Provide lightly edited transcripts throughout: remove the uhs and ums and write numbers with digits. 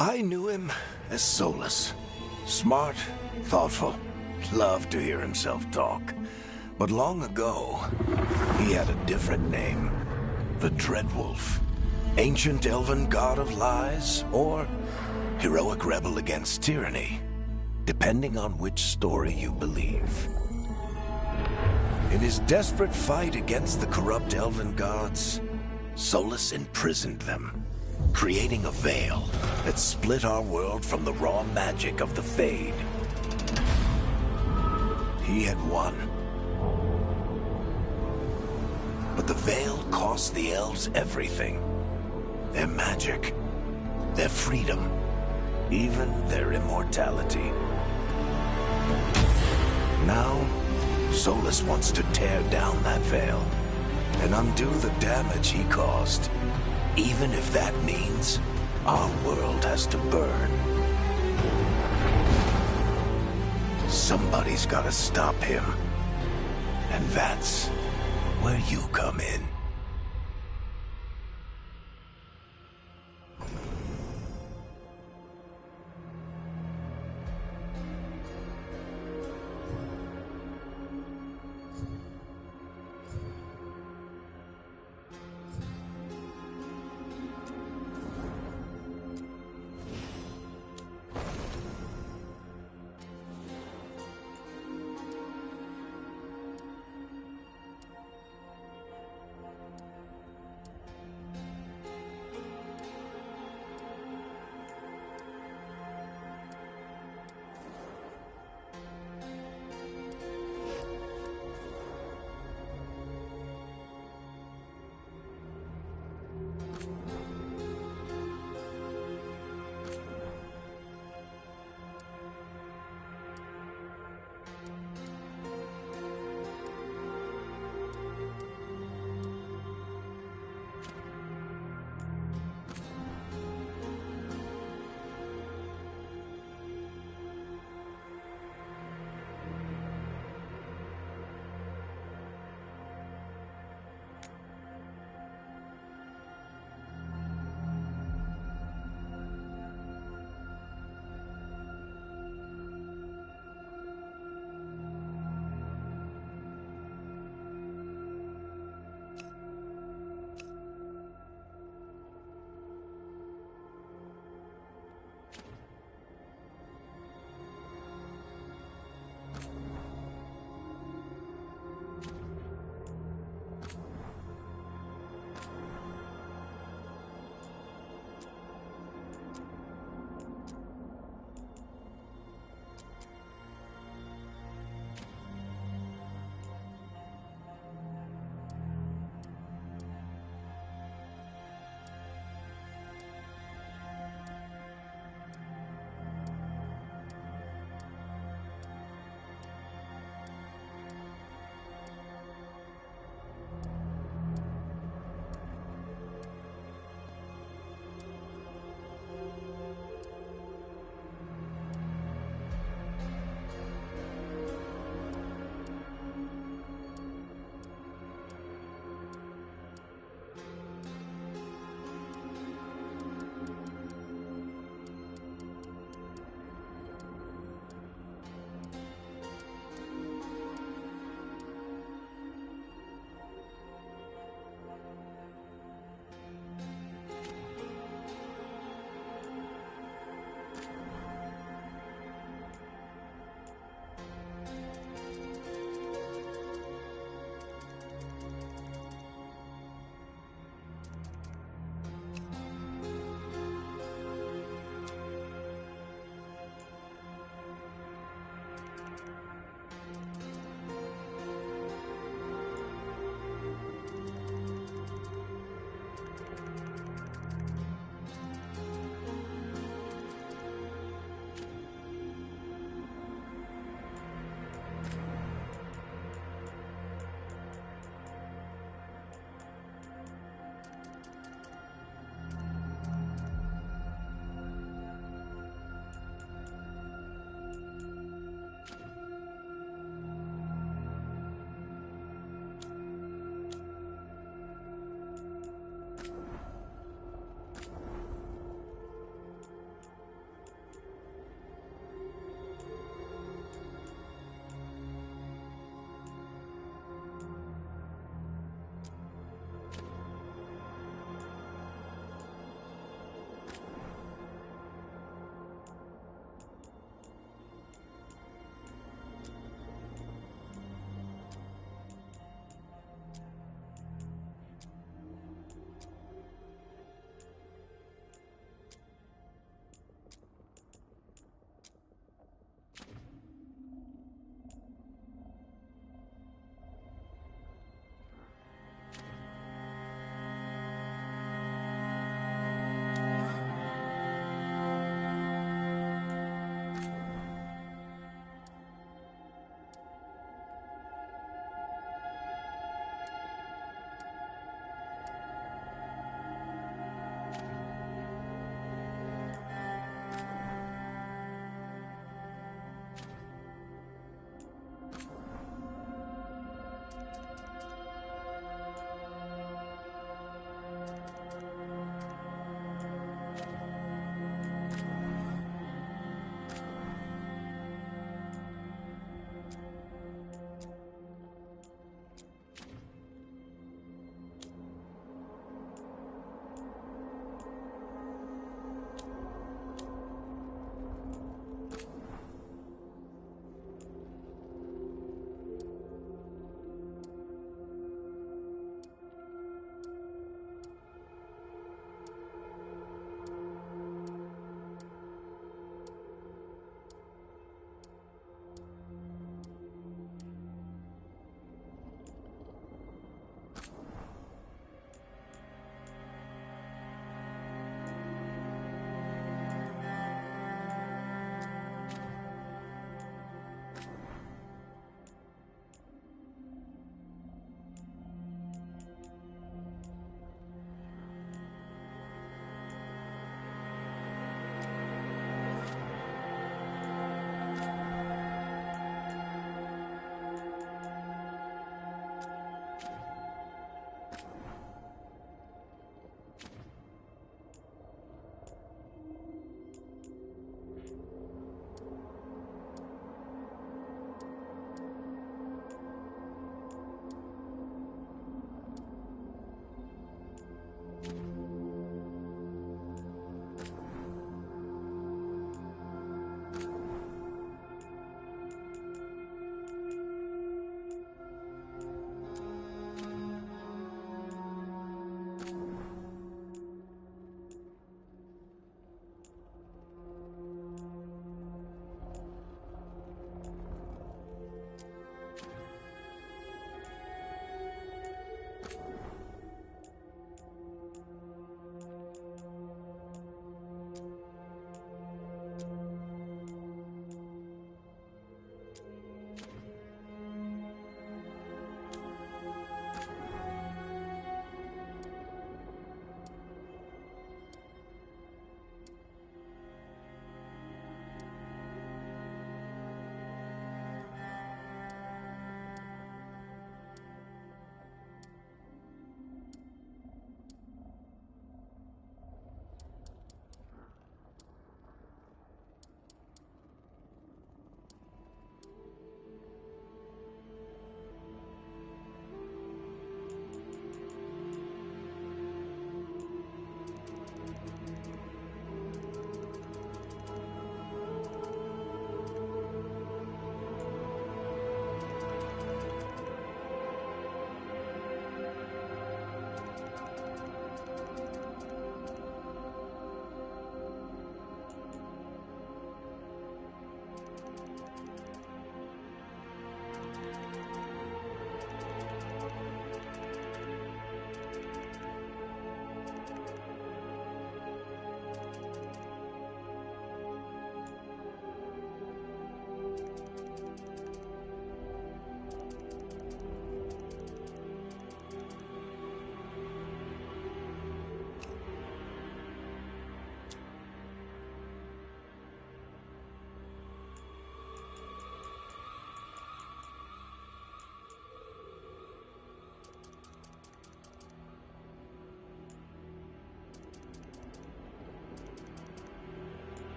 I knew him as Solus. Smart, thoughtful, loved to hear himself talk. But long ago, he had a different name. The Dreadwolf. Ancient elven god of lies, or heroic rebel against tyranny, depending on which story you believe. In his desperate fight against the corrupt elven gods, Solus imprisoned them, creating a veil that split our world from the raw magic of the Fade. He had won. But the veil cost the elves everything. Their magic, their freedom, even their immortality. Now, Solus wants to tear down that veil and undo the damage he caused, even if that means our world has to burn. Somebody's gotta stop him, and that's where you come in.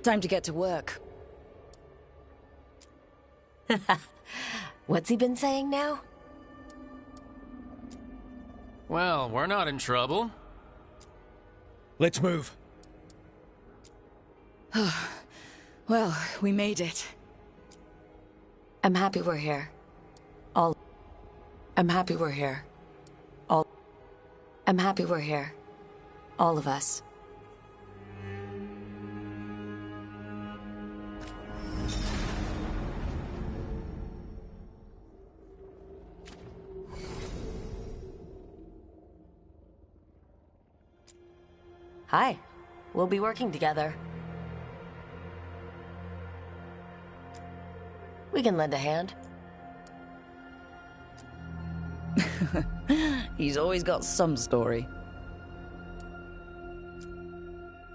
Time to get to work. What's he been saying now? Well, we're not in trouble. Let's move. Well, we made it. I'm happy we're here. I'm happy we're here. I'm happy we're here. All of us. Hi. We'll be working together. We can lend a hand. He's always got some story.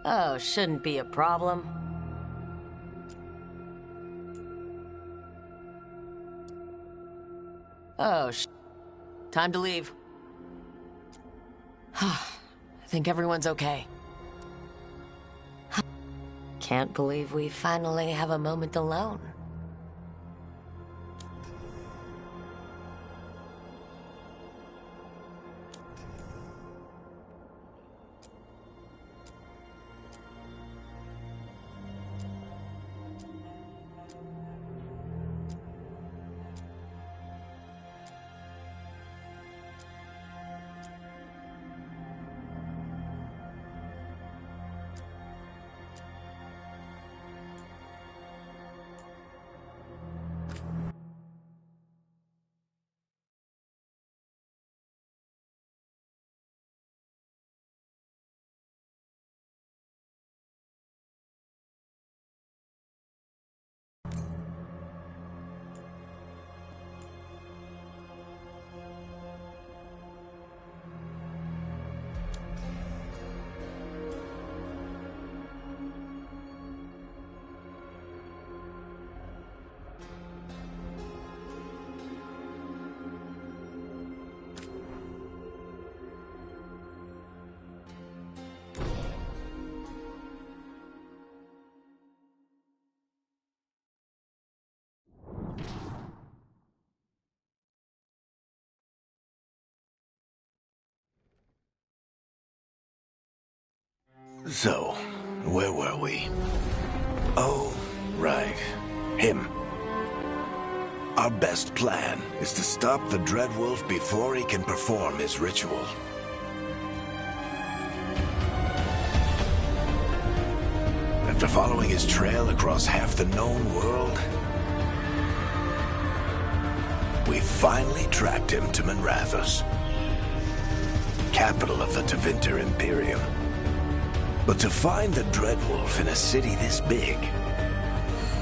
Oh, shouldn't be a problem. Oh, time to leave. I think everyone's okay. Can't believe we finally have a moment alone. So, where were we? Oh, right. Him. Our best plan is to stop the Dreadwolf before he can perform his ritual. After following his trail across half the known world, we finally tracked him to Minrathous, capital of the Tevinter Imperium. But to find the Dreadwolf in a city this big,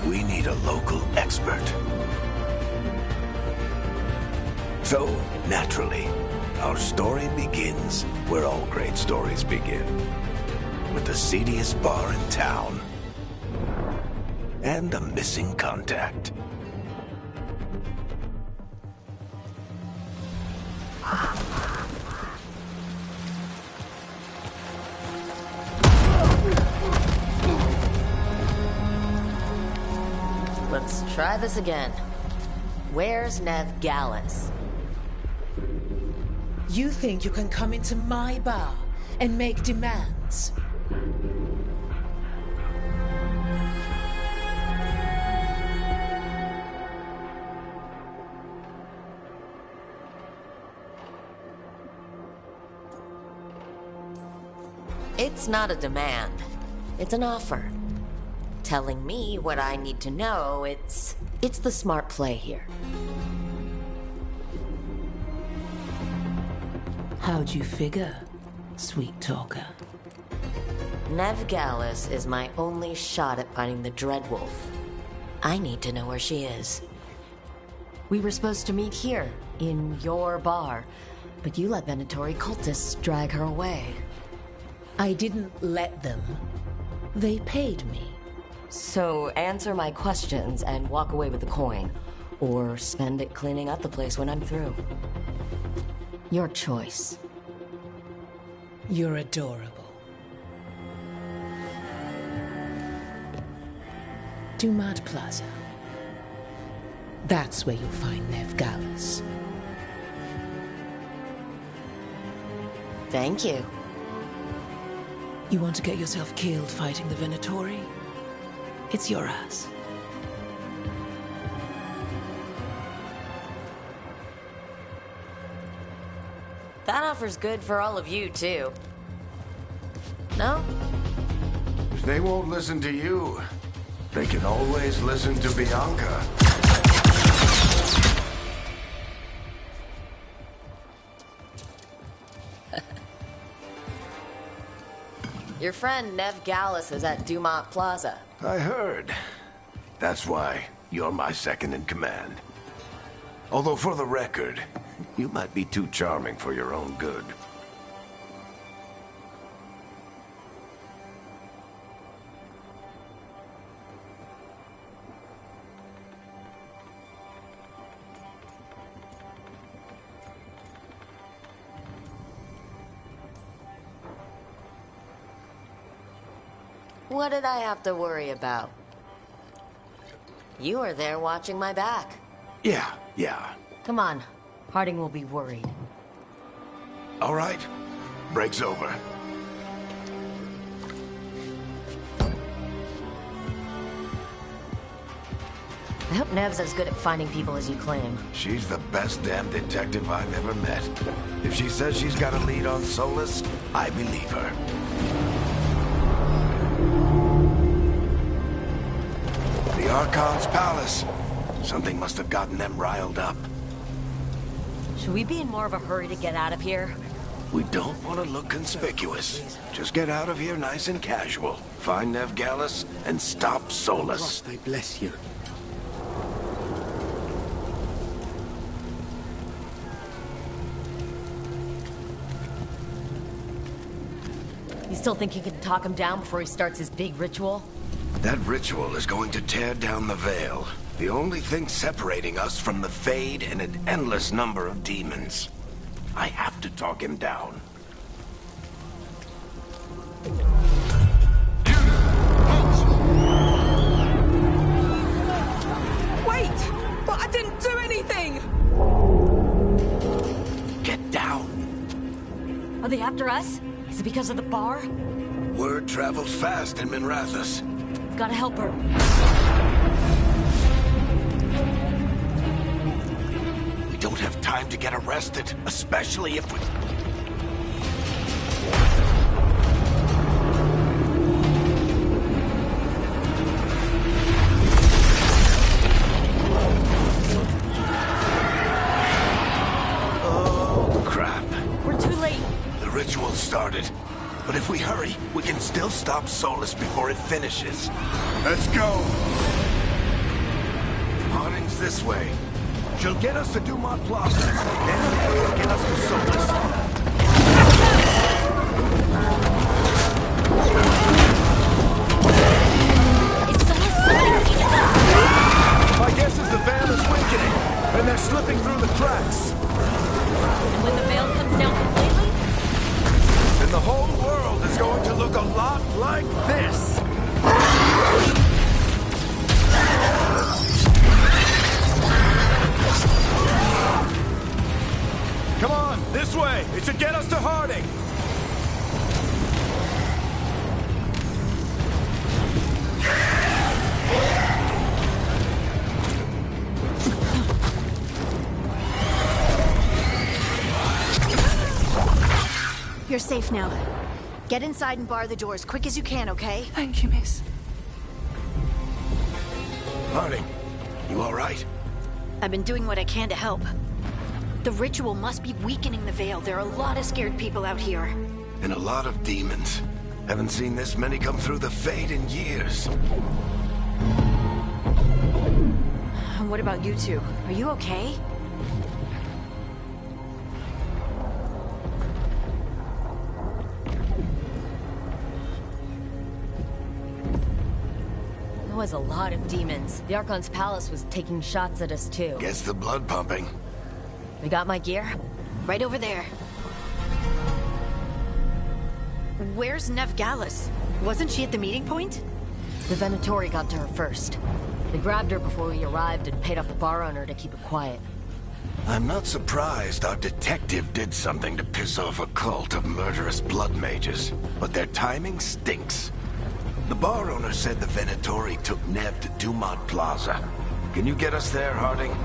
we need a local expert. So, naturally, our story begins where all great stories begin. With the seediest bar in town. And a missing contact. Let's try this again. Where's Nev Gallus? You think you can come into my bar and make demands? It's not a demand. It's an offer. Telling me what I need to know, it's the smart play here. How'd you figure, sweet talker? Nev Gallus is my only shot at finding the Dreadwolf. I need to know where she is. We were supposed to meet here, in your bar, but you let Venatori cultists drag her away. I didn't let them. They paid me. So answer my questions and walk away with the coin, or spend it cleaning up the place when I'm through. Your choice. You're adorable. Dumat Plaza. That's where you'll find Nev Gallus. Thank you. You want to get yourself killed fighting the Venatori? It's your ass. That offer's good for all of you, too. No? If they won't listen to you, they can always listen to Bianca. Your friend Nev Gallus is at Dumat Plaza. I heard. That's why you're my second in command. Although for the record, you might be too charming for your own good. What did I have to worry about? You were there watching my back. Yeah. Come on. Harding will be worried. All right. Break's over. I hope Nev's as good at finding people as you claim. She's the best damn detective I've ever met. If she says she's got a lead on Solus, I believe her. The Archon's palace. Something must have gotten them riled up. Should we be in more of a hurry to get out of here? We don't want to look conspicuous. Just get out of here nice and casual. Find Nev Gallus and stop Solus. I bless you. You still think you can talk him down before he starts his big ritual? That ritual is going to tear down the Veil. The only thing separating us from the Fade and an endless number of demons. I have to talk him down. Wait! But I didn't do anything! Get down. Are they after us? Is it because of the bar? Word travels fast in Minrathous. We've gotta help her. We don't have time to get arrested, especially if we... Oh, crap. We're too late. The ritual started. But if we hurry, we can still stop Solus before it finishes. Let's go! Harding's this way. She'll get us to Dumat Plaza, then she'll get us to Solus. My guess is the Veil is weakening, and they're slipping through the cracks. And when the veil comes down completely? And the whole world is going to look a lot like this. Come on, this way. It should get us to Harding. You're safe now. Get inside and bar the door as quick as you can, okay? Thank you, miss. Harding, you all right? I've been doing what I can to help. The ritual must be weakening the Veil. There are a lot of scared people out here. And a lot of demons. Haven't seen this many come through the Fade in years. And what about you two? Are you okay? There was a lot of demons. The Archon's palace was taking shots at us too. Gets the blood pumping. We got my gear? Right over there. Where's Nev Gallus? Wasn't she at the meeting point? The Venatori got to her first. They grabbed her before we arrived and paid off the bar owner to keep it quiet. I'm not surprised our detective did something to piss off a cult of murderous blood mages, but their timing stinks. The bar owner said the Venatori took Nev to Dumont Plaza. Can you get us there, Harding?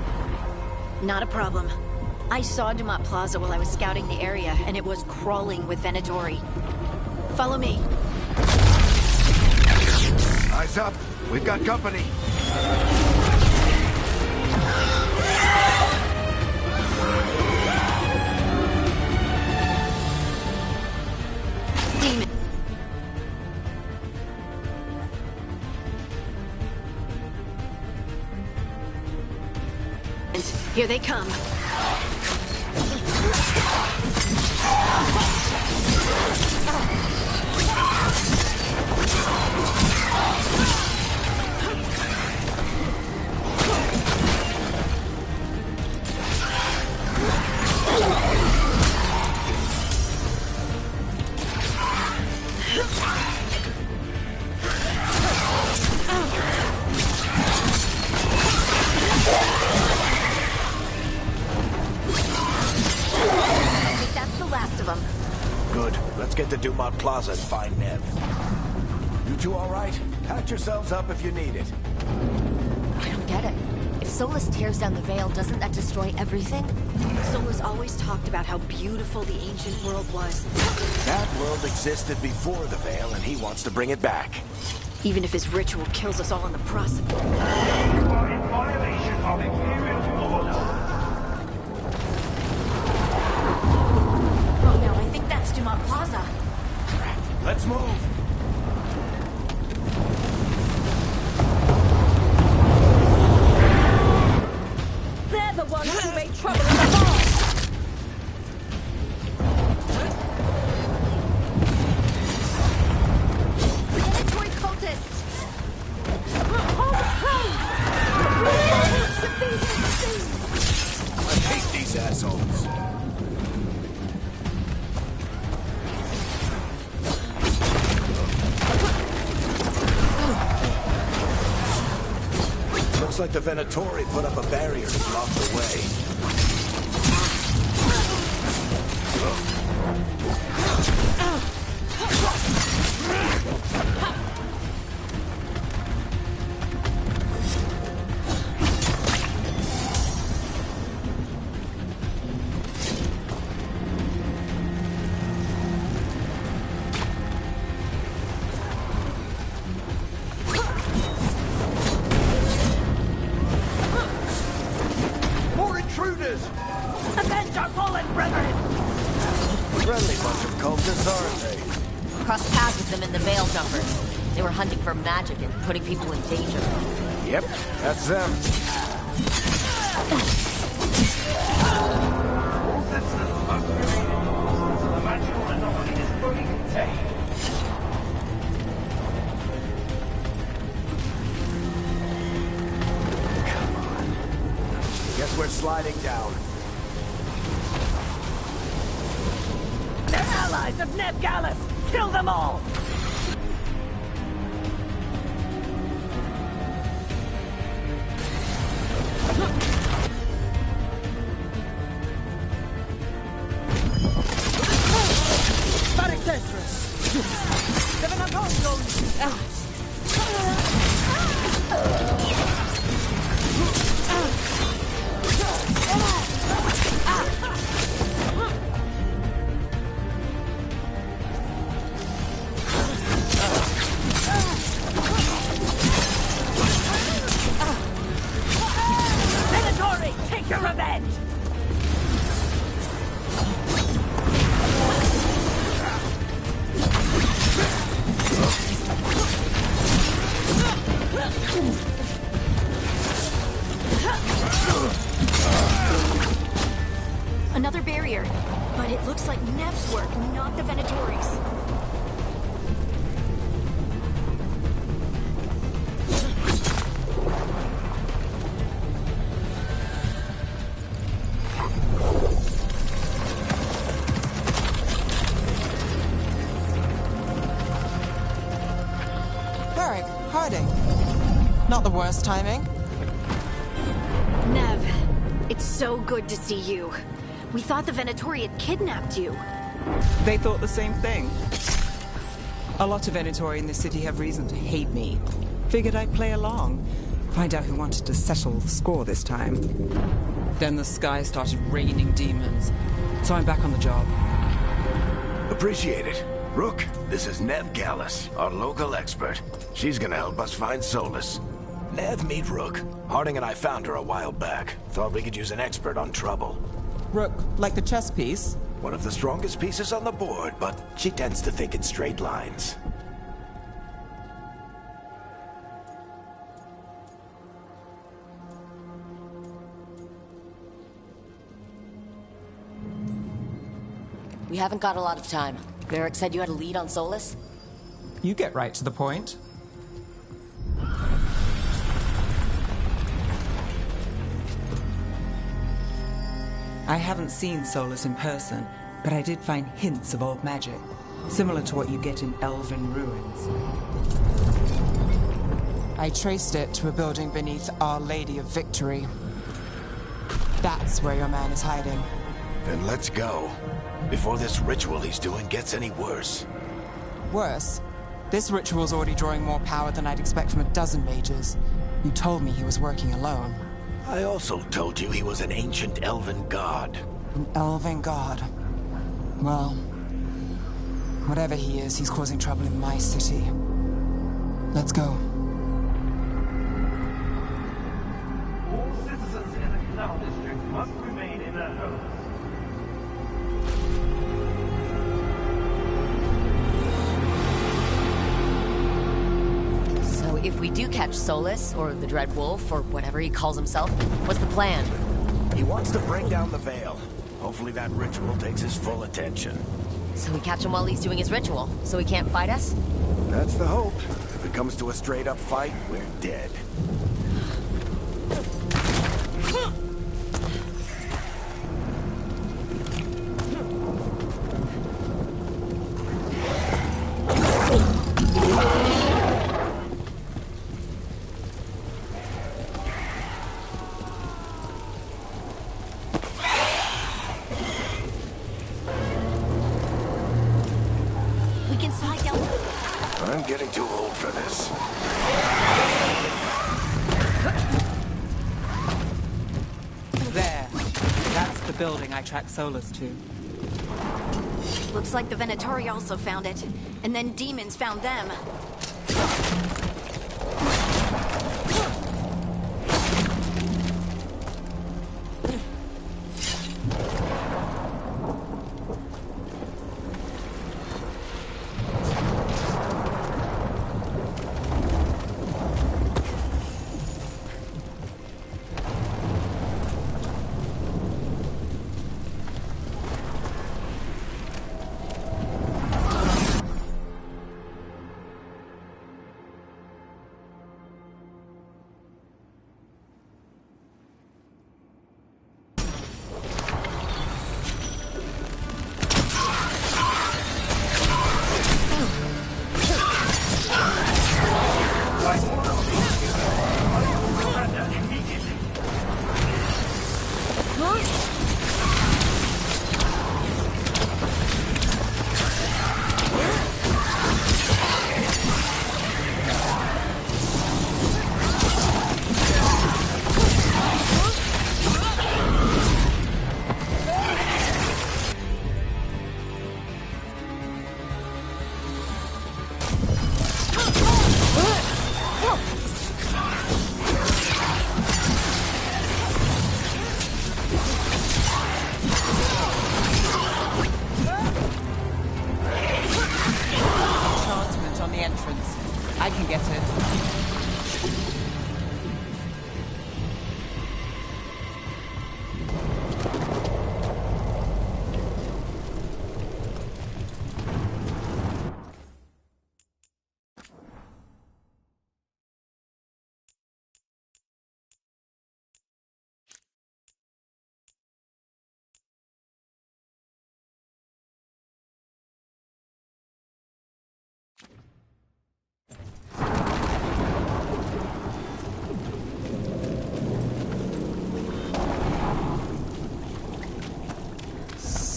Not a problem. I saw Dumont Plaza while I was scouting the area, and it was crawling with Venatori. Follow me. Eyes up. We've got company. Demon. Here they come. Let's get to Dumont Plaza and find Nev. You two all right? Patch yourselves up if you need it. I don't get it. If Solus tears down the Veil, doesn't that destroy everything? Solus always talked about how beautiful the ancient world was. That world existed before the Veil, and he wants to bring it back. Even if his ritual kills us all in the process. You are in violation of Imperial order. Oh no, I think that's Dumont Plaza. Let's move. They're the ones who made trouble in the bar! Predatory cultists! I hate these assholes. Looks like the Venatori put up a barrier to block the way. More intruders! Avenge our fallen brethren! Friendly bunch of cultists, aren't they? Crossed paths with them in the Veil Jumpers. They were hunting for magic and putting people in danger. Yep, that's them. All systems must remain in order. The magical anomaly is fully contained. Guess we're sliding down. They're allies of Neb Gallus! Kill them all! Venatori, take your revenge! Another barrier. But it looks like Nev's work, not the Venatori's. Varric, Harding. Not the worst timing. Nev, it's so good to see you. We thought the Venatori had kidnapped you. They thought the same thing. A lot of Venatori in this city have reason to hate me. Figured I'd play along. Find out who wanted to settle the score this time. Then the sky started raining demons. So I'm back on the job. Appreciate it. Rook, this is Nev Gallus, our local expert. She's gonna help us find Solus. Nev, meet Rook. Harding and I found her a while back. Thought we could use an expert on trouble. Rook, like the chess piece? One of the strongest pieces on the board, but she tends to think in straight lines. We haven't got a lot of time. Varric said you had a lead on Solus? You get right to the point. I haven't seen Solus in person, but I did find hints of old magic, similar to what you get in elven ruins. I traced it to a building beneath Our Lady of Victory. That's where your man is hiding. Then let's go. Before this ritual he's doing gets any worse. Worse, this ritual's already drawing more power than I'd expect from a dozen mages. You told me he was working alone. I also told you he was an ancient elven god. An elven god. Well, whatever he is, he's causing trouble in my city. Let's go. All citizens in the Canal District must remain in their homes. So if we do catch Solus, or the Dread Wolf, or whatever he calls himself, what's the plan? He wants to break down the veil. Hopefully that ritual takes his full attention. So we catch him while he's doing his ritual, so he can't fight us? That's the hope. If it comes to a straight-up fight, we're dead. We can slide down. I'm getting too old for this. There. That's the building I tracked Solus to. Looks like the Venatori also found it. And then demons found them.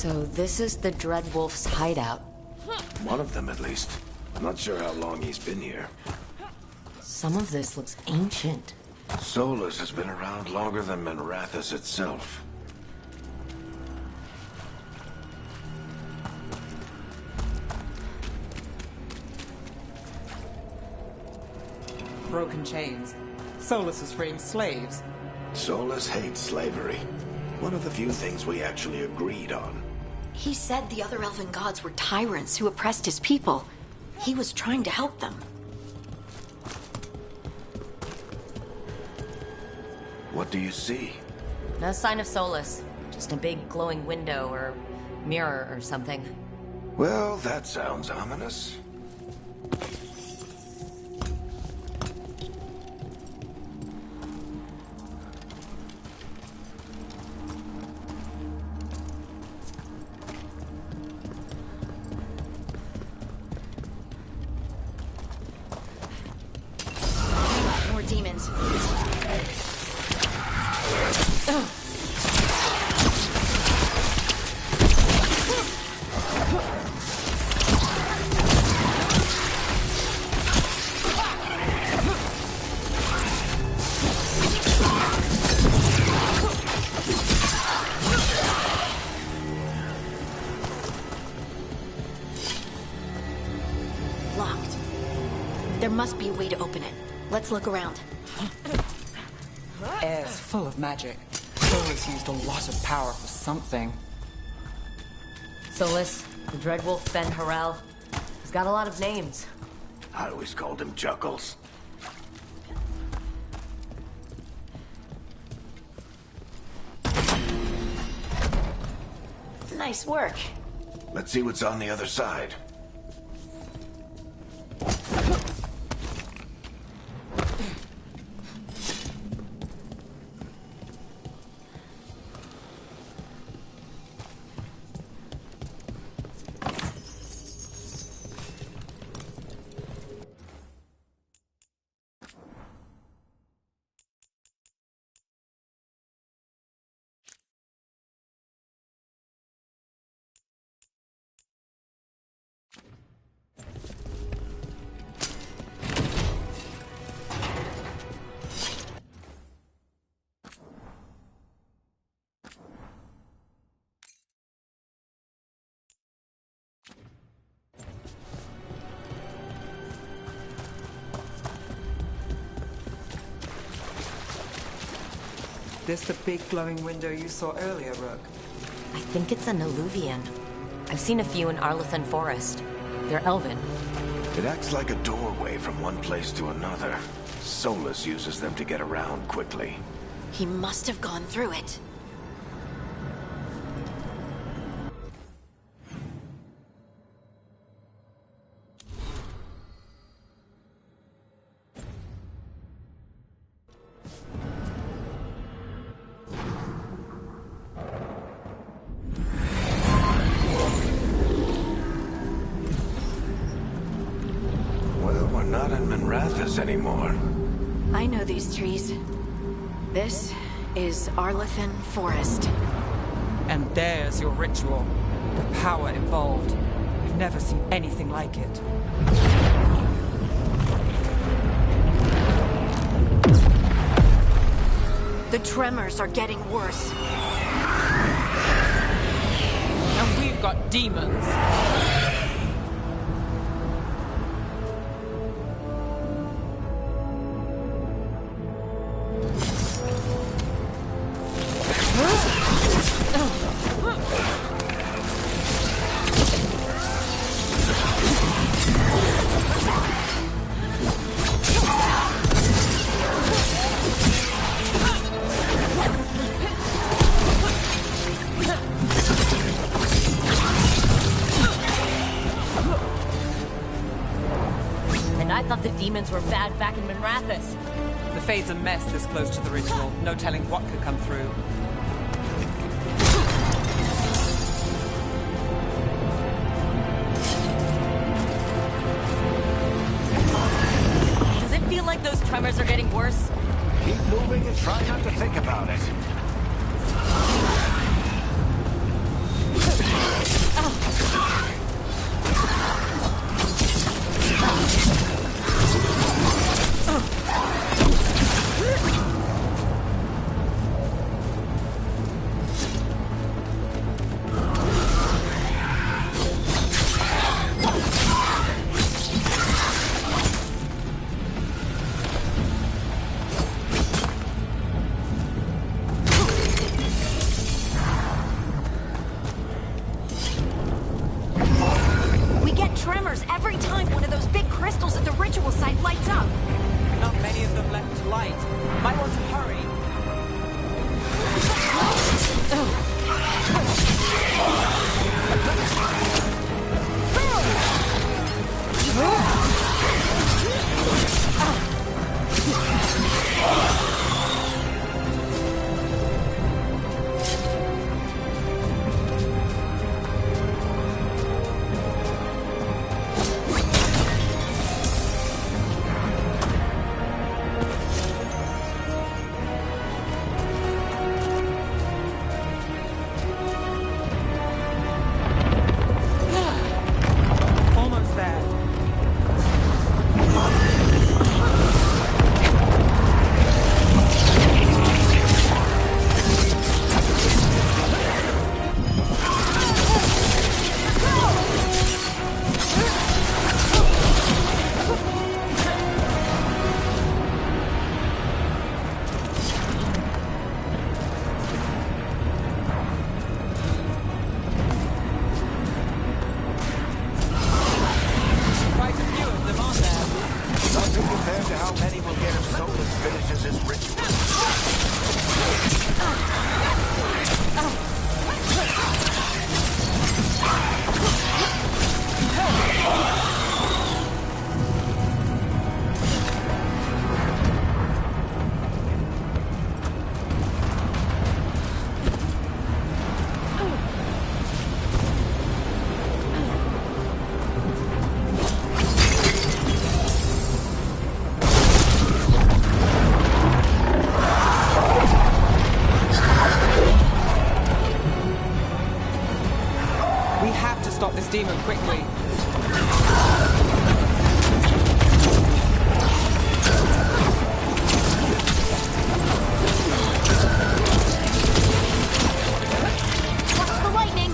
So this is the Dreadwolf's hideout. One of them, at least. I'm not sure how long he's been here. Some of this looks ancient. Solus has been around longer than Minrathous itself. Broken chains. Solus is freeing slaves. Solus hates slavery. One of the few things we actually agreed on. He said the other elven gods were tyrants who oppressed his people. He was trying to help them. What do you see? No sign of Solus. Just a big glowing window or mirror or something. Well, that sounds ominous. More demons. Locked. There must be a way to open it. Let's look around. Air's full of magic. Solus used a lot of power for something. Solus, the Dreadwolf Ben Harel. He's got a lot of names. I always called him Chuckles. Nice work. Let's see what's on the other side. This the big glowing window you saw earlier, Rook? I think it's an Alluvian. I've seen a few in Arlathan Forest. They're elven. It acts like a doorway from one place to another. Solus uses them to get around quickly. He must have gone through it. Well, we're not in Minrathous anymore. I know these trees. This is Arlathan Forest. And there's your ritual. The power involved. We've never seen anything like it. The tremors are getting worse. And we've got demons. And I thought the demons were bad back in Minrathous. The Fade's a mess this close to the ritual. No telling what could come through. Does it feel like those tremors are getting worse? Keep moving and try not to think about it. light. Might want to hurry. Almost there. Quite a few of them, aren't there? Nothing compared to how many will get if Solus finishes his ritual. We have to stop this demon quickly. Watch the lightning!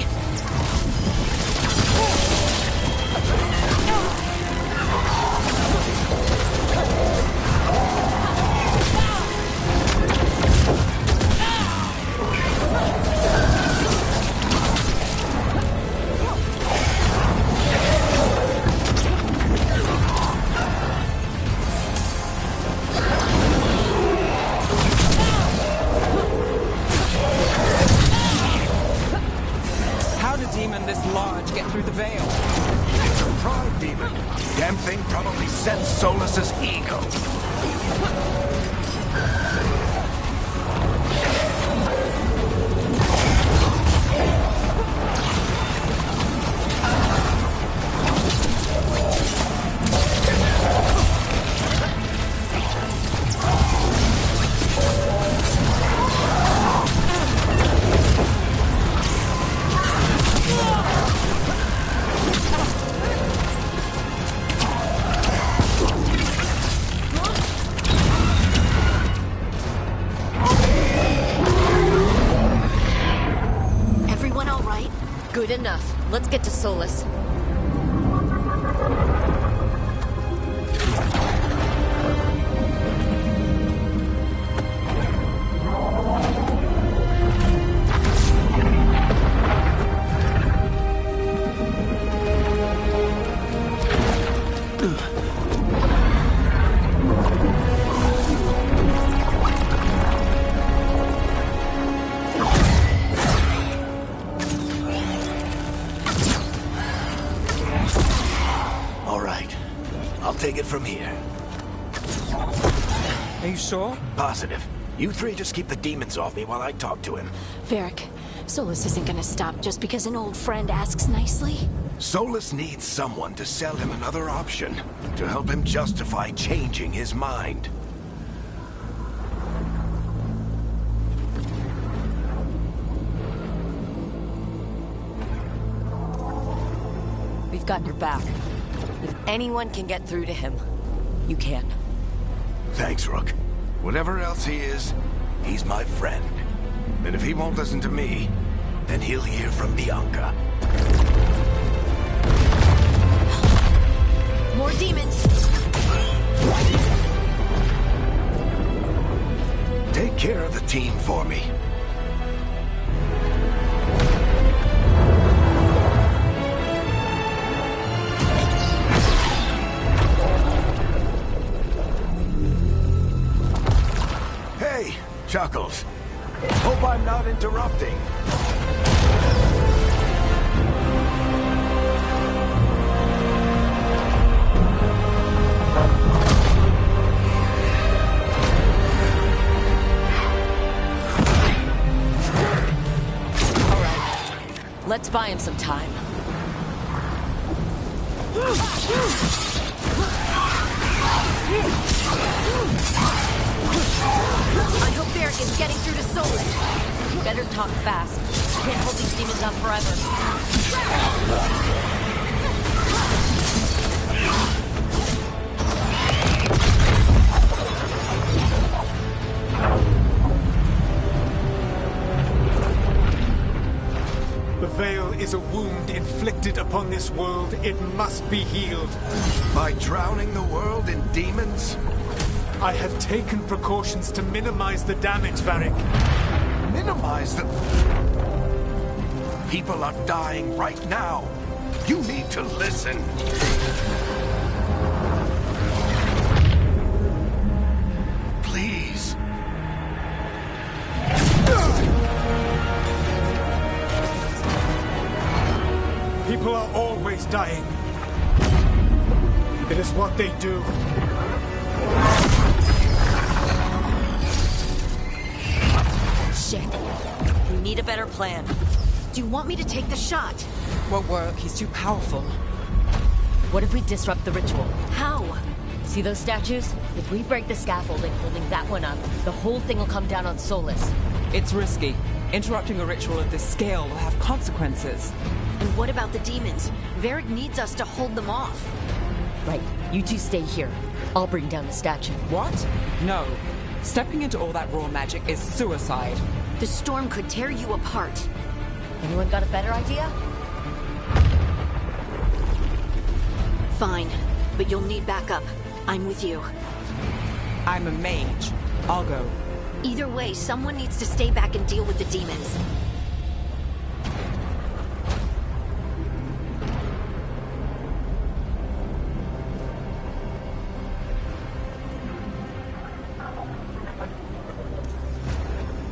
How did a demon this large get through the veil? It's a pride demon. Damn thing probably sensed Solus's ego. Everyone all right? Good enough. Let's get to Solus. All right. I'll take it from here. Are you sure? Positive. You three just keep the demons off me while I talk to him. Varric, Solus isn't gonna stop just because an old friend asks nicely. Solus needs someone to sell him another option, to help him justify changing his mind. We've got your back. If anyone can get through to him, you can. Thanks, Rook. Whatever else he is, he's my friend. And if he won't listen to me, then he'll hear from Bianca. More demons! Take care of the team for me. Chuckles. Hope I'm not interrupting. Let's buy him some time. I hope Veilguard is getting through to Solus. Better talk fast. Can't hold these demons up forever. The Veil is a wound inflicted upon this world. It must be healed. By drowning the world in demons? I have taken precautions to minimize the damage, Varric. Minimize the... People are dying right now. You need to listen. Please. People are always dying. It is what they do. Shit. We need a better plan. Do you want me to take the shot? Won't work. He's too powerful. What if we disrupt the ritual? How? See those statues? If we break the scaffolding holding that one up, the whole thing will come down on Solus. It's risky. Interrupting a ritual of this scale will have consequences. And what about the demons? Veilguard needs us to hold them off. Right. You two stay here. I'll bring down the statue. What? No. Stepping into all that raw magic is suicide. The storm could tear you apart. Anyone got a better idea? Fine, but you'll need backup. I'm with you. I'm a mage. I'll go. Either way, someone needs to stay back and deal with the demons.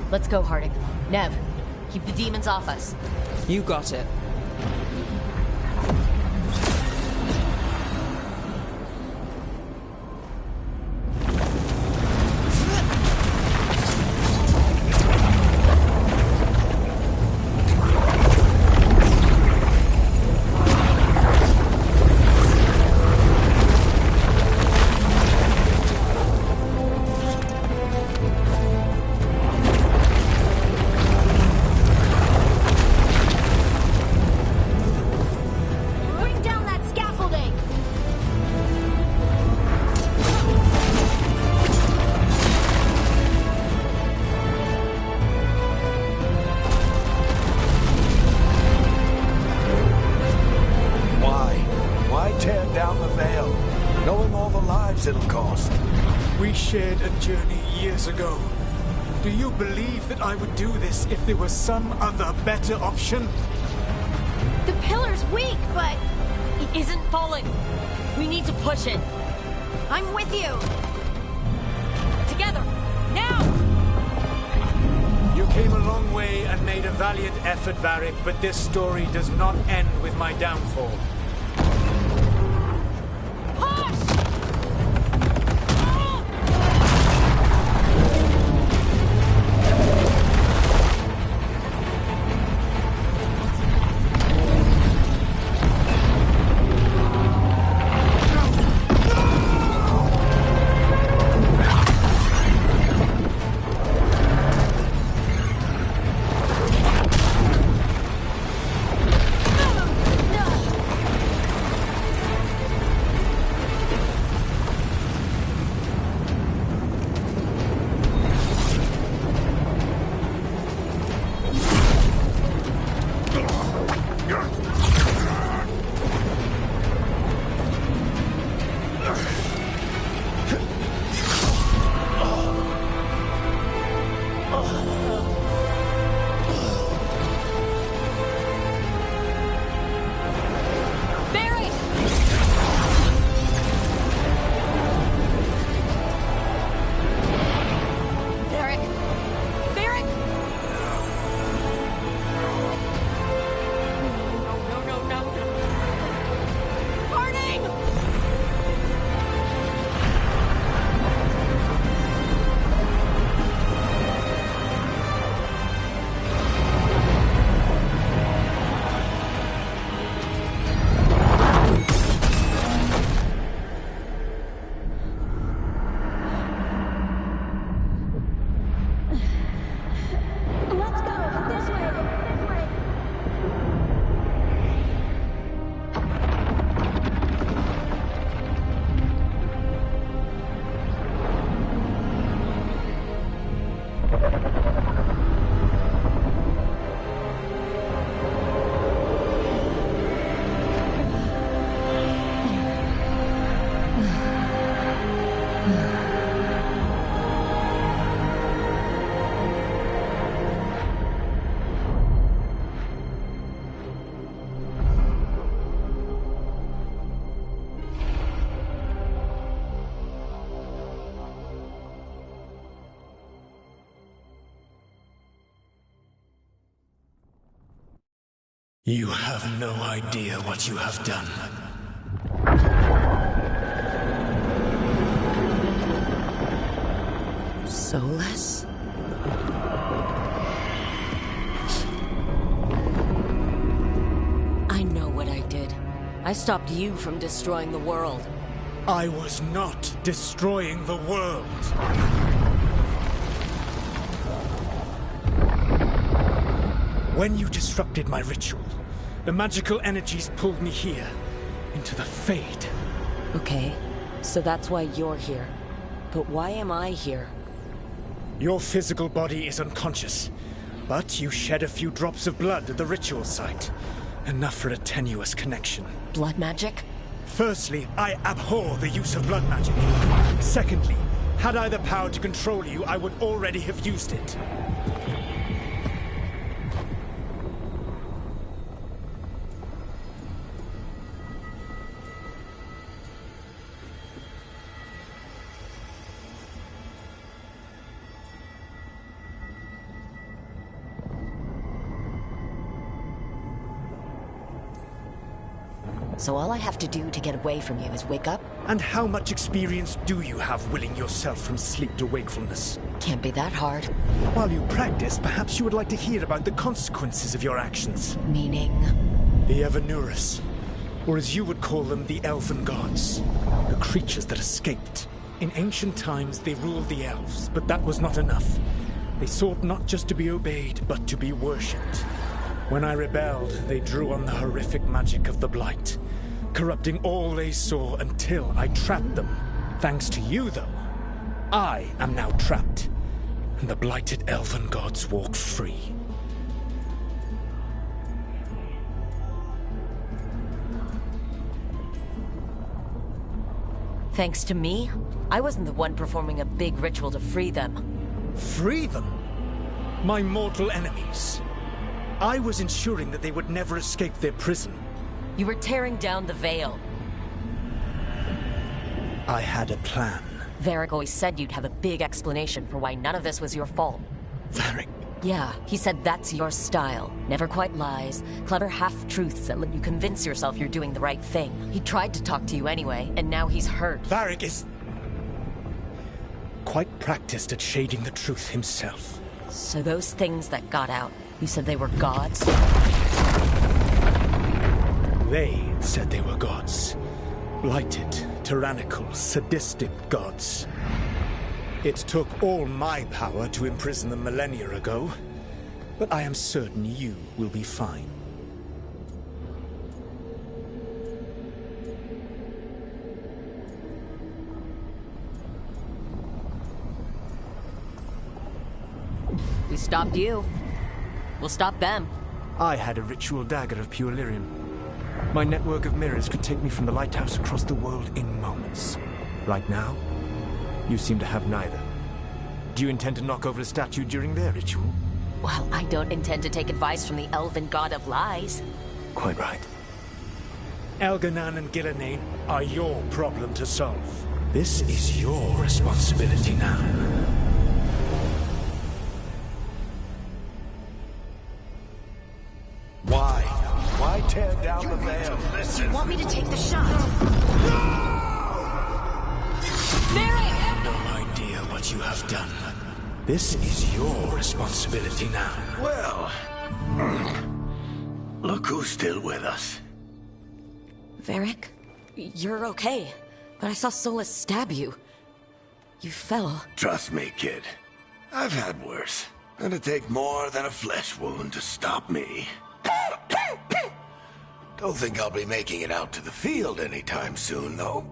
Let's go, Harding. Nev, keep the demons off us. You got it. Bring down that scaffolding! Why tear down the Veil, knowing all the lives it'll cost? We shared a journey years ago. Do you believe that I would do this if there was some other better option? The pillar's weak, but It isn't falling. We need to push it. I'm with you! Together. Now! You came a long way and made a valiant effort, Varric, but this story does not end with my downfall. You have no idea what you have done. Soulless? I know what I did. I stopped you from destroying the world. I was not destroying the world. When you disrupted my ritual, the magical energies pulled me here, into the Fade. Okay, so that's why you're here. But why am I here? Your physical body is unconscious, but you shed a few drops of blood at the ritual site. Enough for a tenuous connection. Blood magic? Firstly, I abhor the use of blood magic. Secondly, had I the power to control you, I would already have used it. So all I have to do to get away from you is wake up? And how much experience do you have willing yourself from sleep to wakefulness? Can't be that hard. While you practice, perhaps you would like to hear about the consequences of your actions. Meaning? The Evanurus, or as you would call them, the Elven Gods. The creatures that escaped. In ancient times, they ruled the elves, but that was not enough. They sought not just to be obeyed, but to be worshipped. When I rebelled, they drew on the horrific magic of the Blight, corrupting all they saw until I trapped them. Thanks to you, though, I am now trapped, and the blighted Elven Gods walk free. Thanks to me? I wasn't the one performing a big ritual to free them. Free them? My mortal enemies. I was ensuring that they would never escape their prison. You were tearing down the Veil. I had a plan. Varric always said you'd have a big explanation for why none of this was your fault. Varric? Yeah, he said that's your style. Never quite lies, clever half-truths that let you convince yourself you're doing the right thing. He tried to talk to you anyway, and now he's hurt. Varric is quite practiced at shading the truth himself. So those things that got out, you said they were gods? They said they were gods. Blighted, tyrannical, sadistic gods. It took all my power to imprison them millennia ago, but I am certain you will be fine. We stopped you. We'll stop them. I had a ritual dagger of pure lyrium. My network of mirrors could take me from the lighthouse across the world in moments. Right now, you seem to have neither. Do you intend to knock over a statue during their ritual? Well, I don't intend to take advice from the elven god of lies. Quite right. Elganan and Gillenane are your problem to solve. This is your responsibility now. Why? Why tear down the veil? Do you want me to take the shot? No idea what you have done. This is your responsibility now. Well, look who's still with us. Varric, you're okay. But I saw Solus stab you. You fell. Trust me, kid. I've had worse. It'd take more than a flesh wound to stop me. Don't think I'll be making it out to the field anytime soon, though.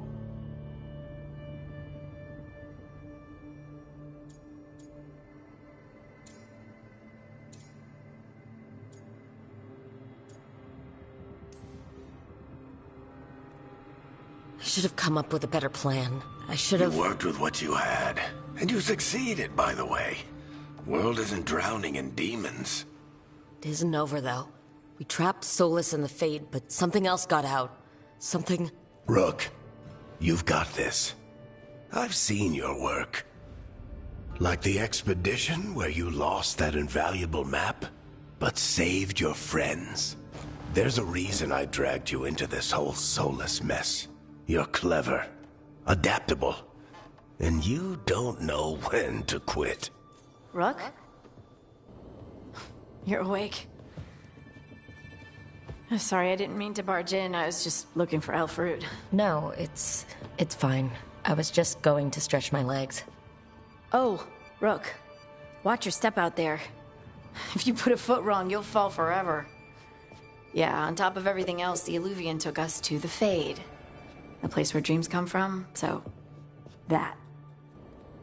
I should have come up with a better plan. I should have... You worked with what you had. And you succeeded, by the way. World isn't drowning in demons. It isn't over, though. We trapped Solus in the Fade, but something else got out. Something... Rook, you've got this. I've seen your work. Like the expedition where you lost that invaluable map, but saved your friends. There's a reason I dragged you into this whole soulless mess. You're clever, adaptable, and you don't know when to quit. Rook? You're awake. Sorry, I didn't mean to barge in. I was just looking for Elfroot. No, it's fine. I was just going to stretch my legs. Oh, Rook. Watch your step out there. If you put a foot wrong, you'll fall forever. Yeah, on top of everything else, the Illuvian took us to the Fade. The place where dreams come from, so... that.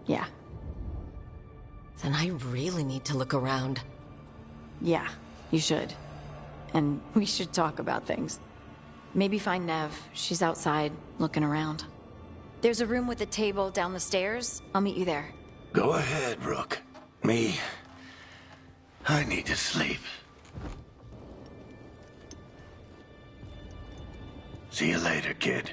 Yeah. Then I really need to look around. Yeah, you should. And we should talk about things. Maybe find Nev. She's outside, looking around. There's a room with a table down the stairs. I'll meet you there. Go ahead, Rook. Me, I need to sleep. See you later, kid.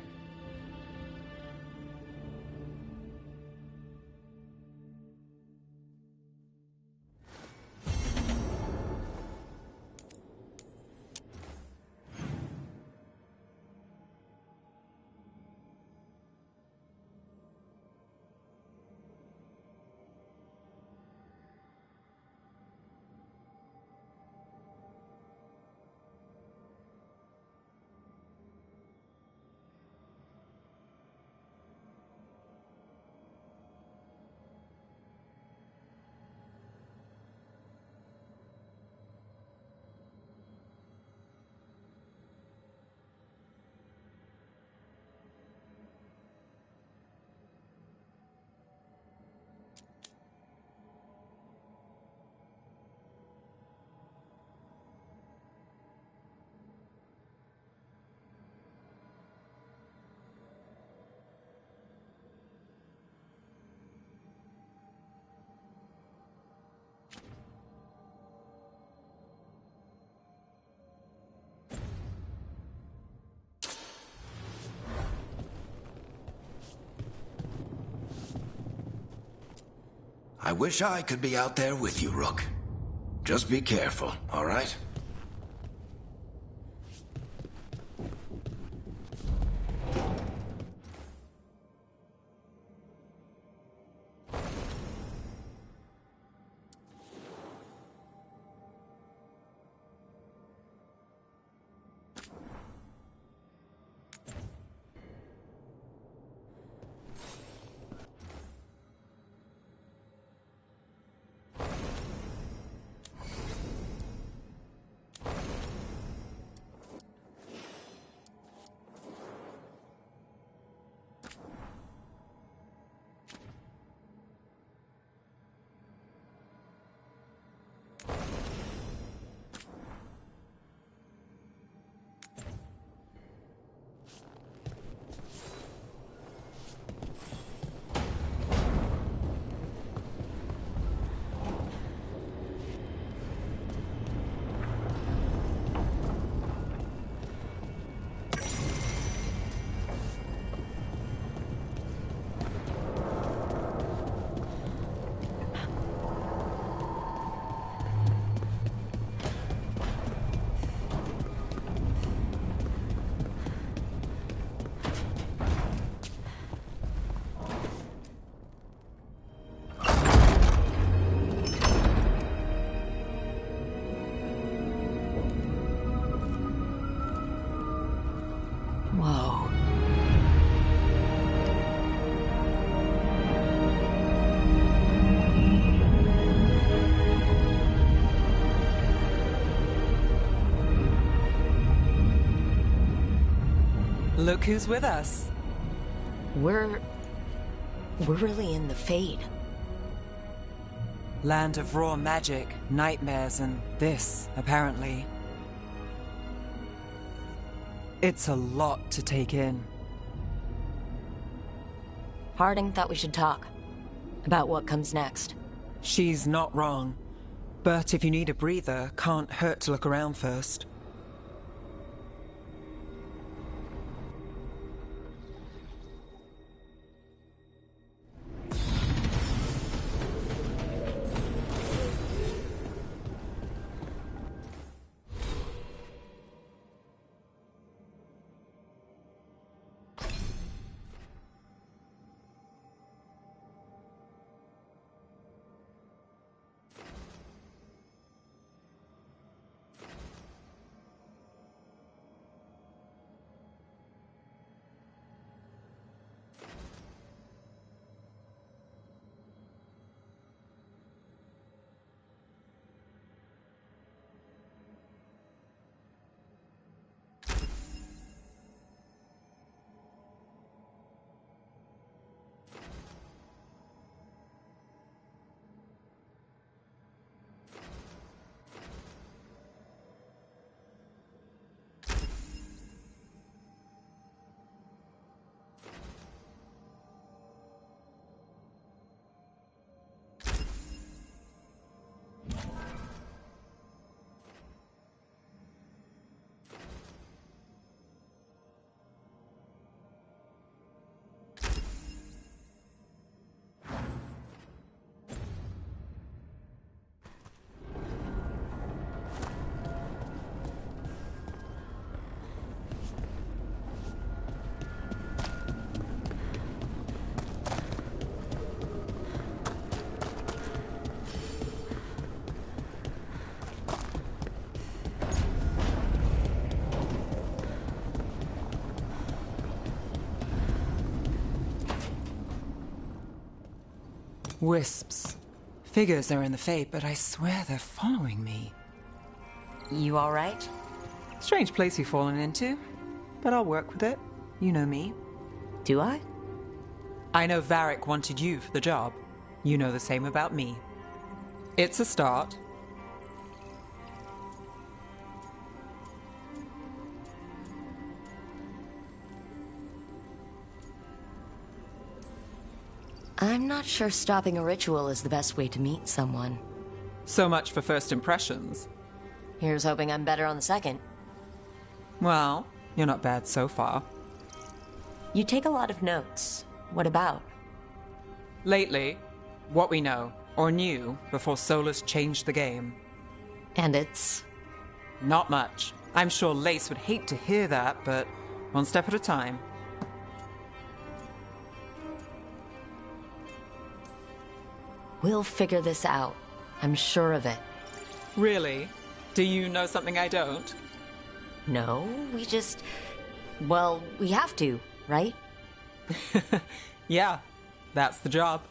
I wish I could be out there with you, Rook. Just be careful, all right? Whoa. Look who's with us. We're really in the Fade. Land of raw magic, nightmares, and this, apparently. It's a lot to take in. Harding thought we should talk about what comes next. She's not wrong. But if you need a breather, can't hurt to look around first. Wisps. Figures are in the Fate, but I swear they're following me. You alright? Strange place you've fallen into, but I'll work with it. You know me. Do I? I know Varric wanted you for the job. You know the same about me. It's a start. I'm not sure stopping a ritual is the best way to meet someone. So much for first impressions. Here's hoping I'm better on the second. Well, you're not bad so far. You take a lot of notes. What about? Lately, what we know, or knew, before Solus changed the game. And it's? Not much. I'm sure Lace would hate to hear that, but one step at a time. We'll figure this out. I'm sure of it. Really? Do you know something I don't? No, we just... Well, we have to, right? Yeah, that's the job.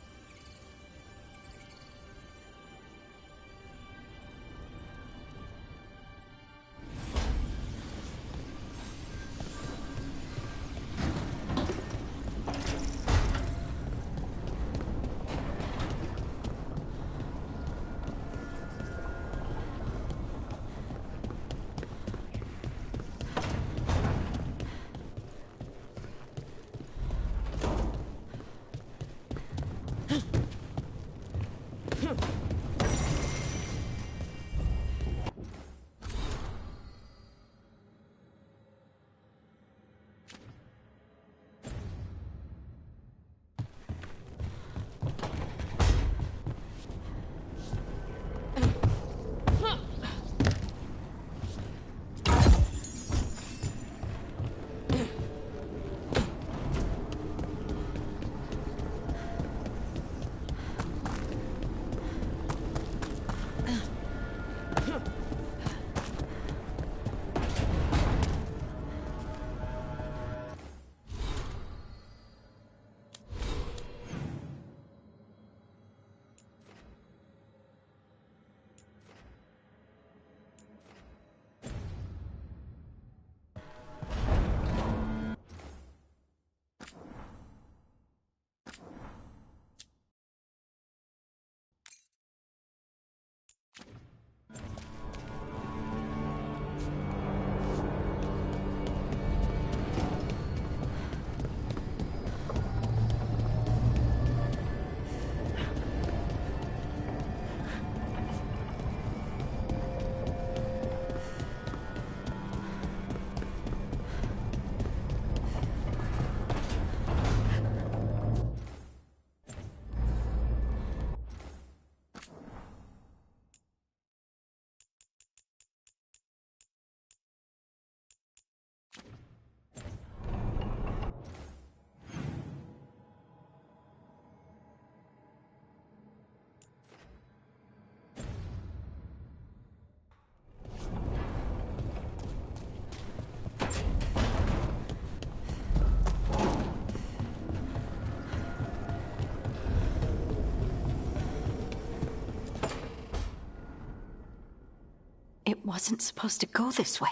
It wasn't supposed to go this way.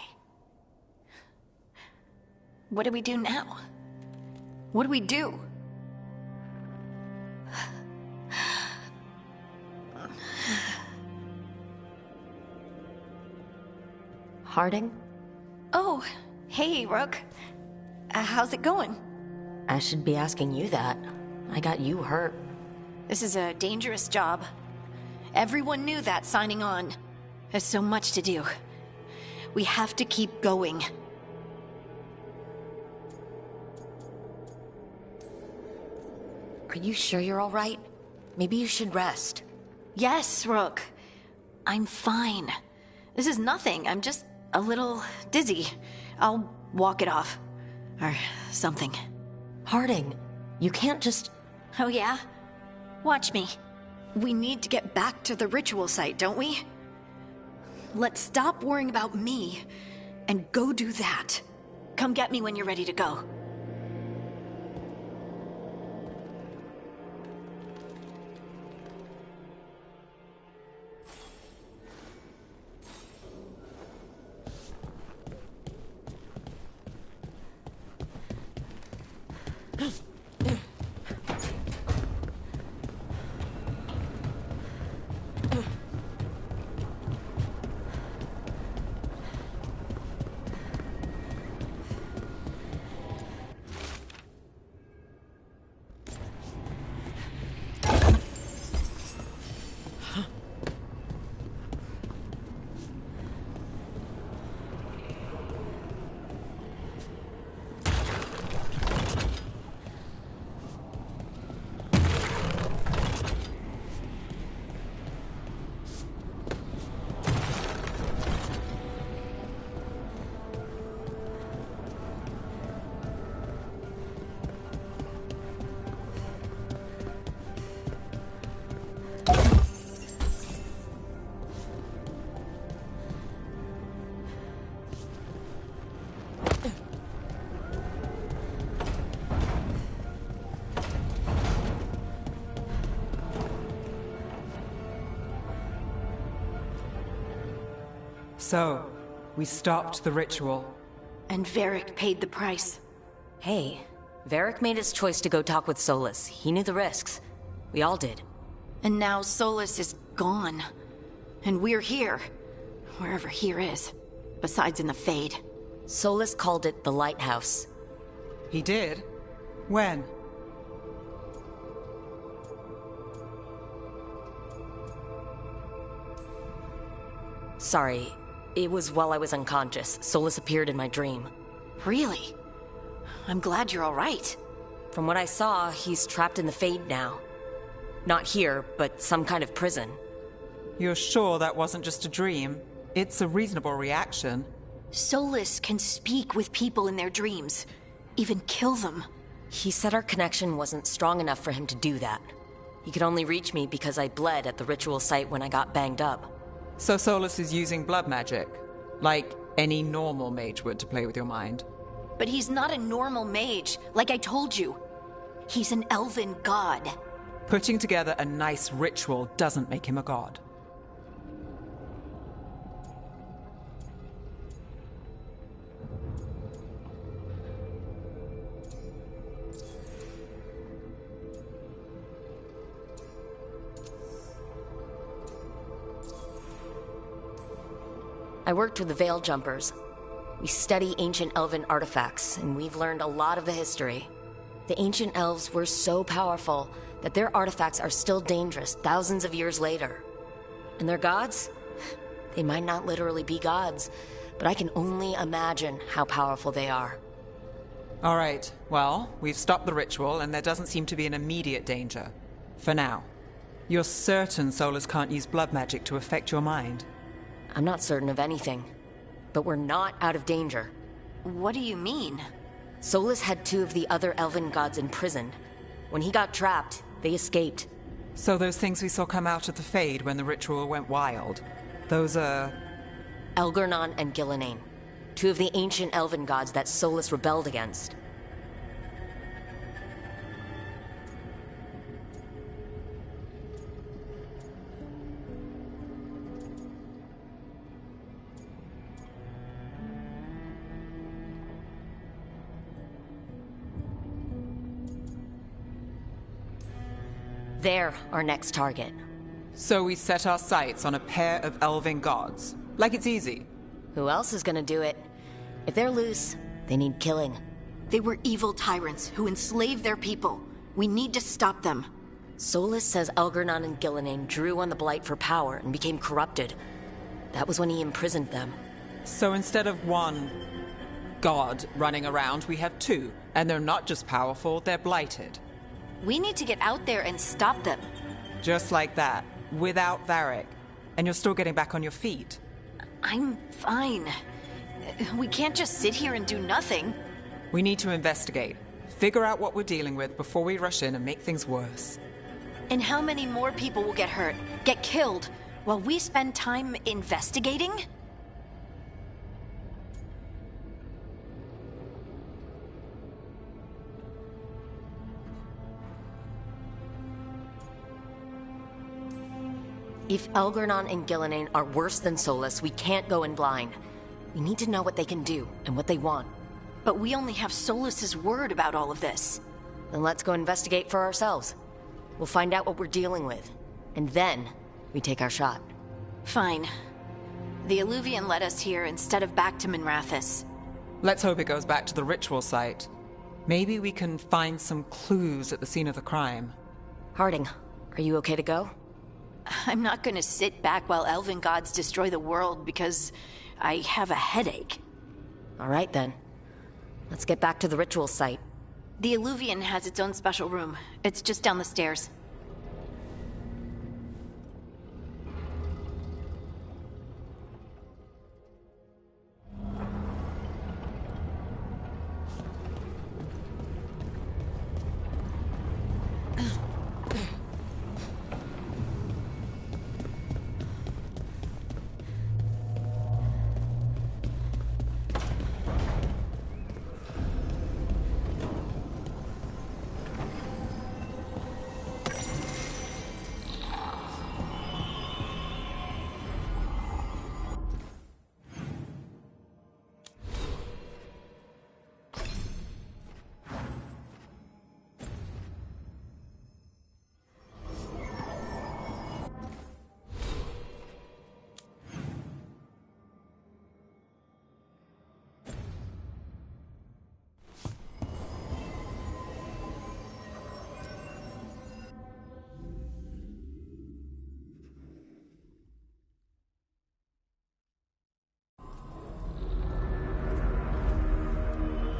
What do we do now? What do we do? Harding? Oh, hey, Rook. How's it going? I should be asking you that. I got you hurt. This is a dangerous job. Everyone knew that signing on. There's so much to do. We have to keep going. Are you sure you're all right? Maybe you should rest. Yes, Rook. I'm fine. This is nothing. I'm just a little dizzy. I'll walk it off. Or something. Harding, you can't just... Oh yeah? Watch me. We need to get back to the ritual site, don't we? Let's stop worrying about me and go do that. Come get me when you're ready to go. So, we stopped the ritual. And Varric paid the price. Hey, Varric made his choice to go talk with Solus. He knew the risks. We all did. And now Solus is gone. And we're here. Wherever here is. Besides in the Fade. Solus called it the Lighthouse. He did? When? Sorry, it was while I was unconscious. Solus appeared in my dream. Really? I'm glad you're all right. From what I saw, he's trapped in the Fade now. Not here, but some kind of prison. You're sure that wasn't just a dream? It's a reasonable reaction. Solus can speak with people in their dreams. Even kill them. He said our connection wasn't strong enough for him to do that. He could only reach me because I bled at the ritual site when I got banged up. So Solus is using blood magic, like any normal mage would to play with your mind. But he's not a normal mage, like I told you. He's an elven god. Putting together a nice ritual doesn't make him a god. I worked with the Veil Jumpers. We study ancient elven artifacts, and we've learned a lot of the history. The ancient elves were so powerful that their artifacts are still dangerous thousands of years later. And their gods? They might not literally be gods, but I can only imagine how powerful they are. All right, well, we've stopped the ritual, and there doesn't seem to be an immediate danger. For now. You're certain Solus can't use blood magic to affect your mind? I'm not certain of anything, but we're not out of danger. What do you mean? Solus had two of the other elven gods imprisoned. When he got trapped, they escaped. So those things we saw come out of the Fade when the ritual went wild, those are... Elgornon and Gillenane, two of the ancient elven gods that Solus rebelled against. They're our next target. So we set our sights on a pair of elven gods. Like it's easy. Who else is gonna do it? If they're loose, they need killing. They were evil tyrants who enslaved their people. We need to stop them. Solus says Elgornon and Gillenane drew on the Blight for power and became corrupted. That was when he imprisoned them. So instead of one god running around, we have two. And they're not just powerful, they're blighted. We need to get out there and stop them. Just like that, without Varric. And you're still getting back on your feet. I'm fine. We can't just sit here and do nothing. We need to investigate. Figure out what we're dealing with before we rush in and make things worse. And how many more people will get hurt, get killed, while we spend time investigating? If Elgornon and Gillenane are worse than Solus, we can't go in blind. We need to know what they can do and what they want. But we only have Solus's word about all of this. Then let's go investigate for ourselves. We'll find out what we're dealing with. And then, we take our shot. Fine. The Illuvian led us here instead of back to Minrathous. Let's hope it goes back to the ritual site. Maybe we can find some clues at the scene of the crime. Harding, are you okay to go? I'm not gonna sit back while elven gods destroy the world because I have a headache. All right then. Let's get back to the ritual site. The Illuvian has its own special room. It's just down the stairs.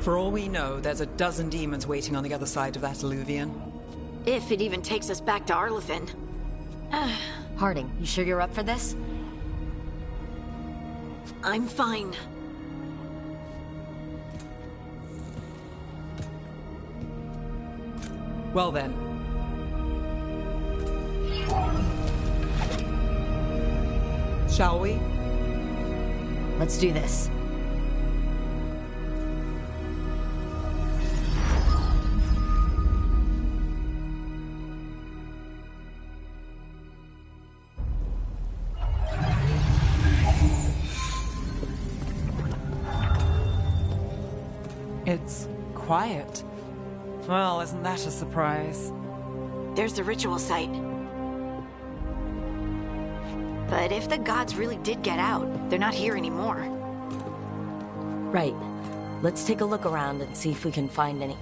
For all we know, there's a dozen demons waiting on the other side of that Illuvian. If it even takes us back to Arlethan. Harding, you sure you're up for this? I'm fine. Well then. Shall we? Let's do this. It's quiet. Well, isn't that a surprise? There's the ritual site. But if the gods really did get out, they're not here anymore. Right. Let's take a look around and see if we can find any...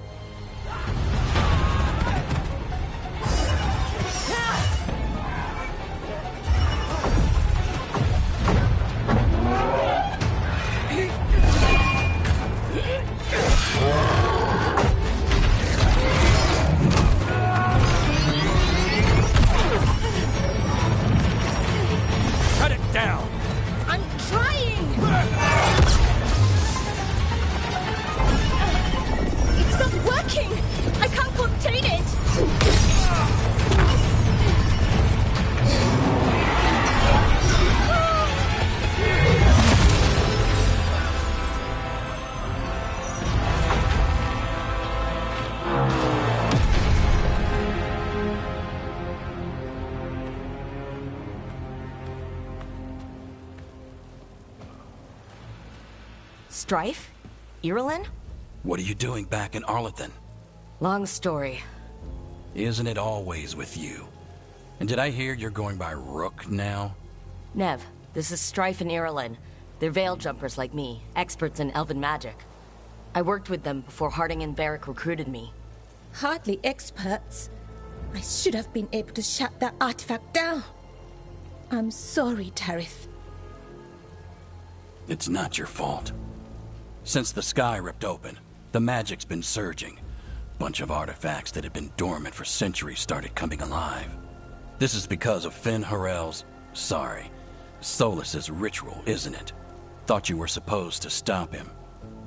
Strife? Irulan? What are you doing back in Arlethan? Long story. Isn't it always with you? And did I hear you're going by Rook now? Nev, this is Strife and Irulan. They're veil jumpers like me, experts in elven magic. I worked with them before Harding and Varric recruited me. Hardly experts. I should have been able to shut that artifact down. I'm sorry, Tarith. It's not your fault. Since the sky ripped open, the magic's been surging. Bunch of artifacts that had been dormant for centuries started coming alive. This is because of Finn Harel's... Solus's ritual, isn't it? Thought you were supposed to stop him.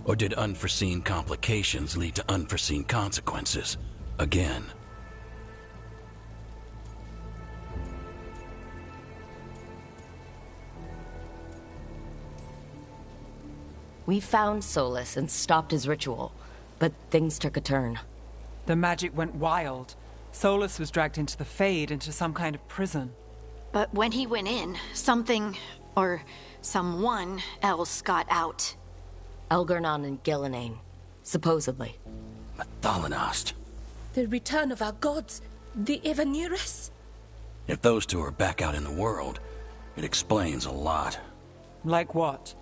Or did unforeseen complications lead to unforeseen consequences? Again. We found Solus and stopped his ritual, but things took a turn. The magic went wild. Solus was dragged into the Fade, into some kind of prison. But when he went in, something, or someone else got out. Elgar'nan and Gillenane, supposedly. Thalanost. The return of our gods, the Evanurus. If those two are back out in the world, it explains a lot. Like what?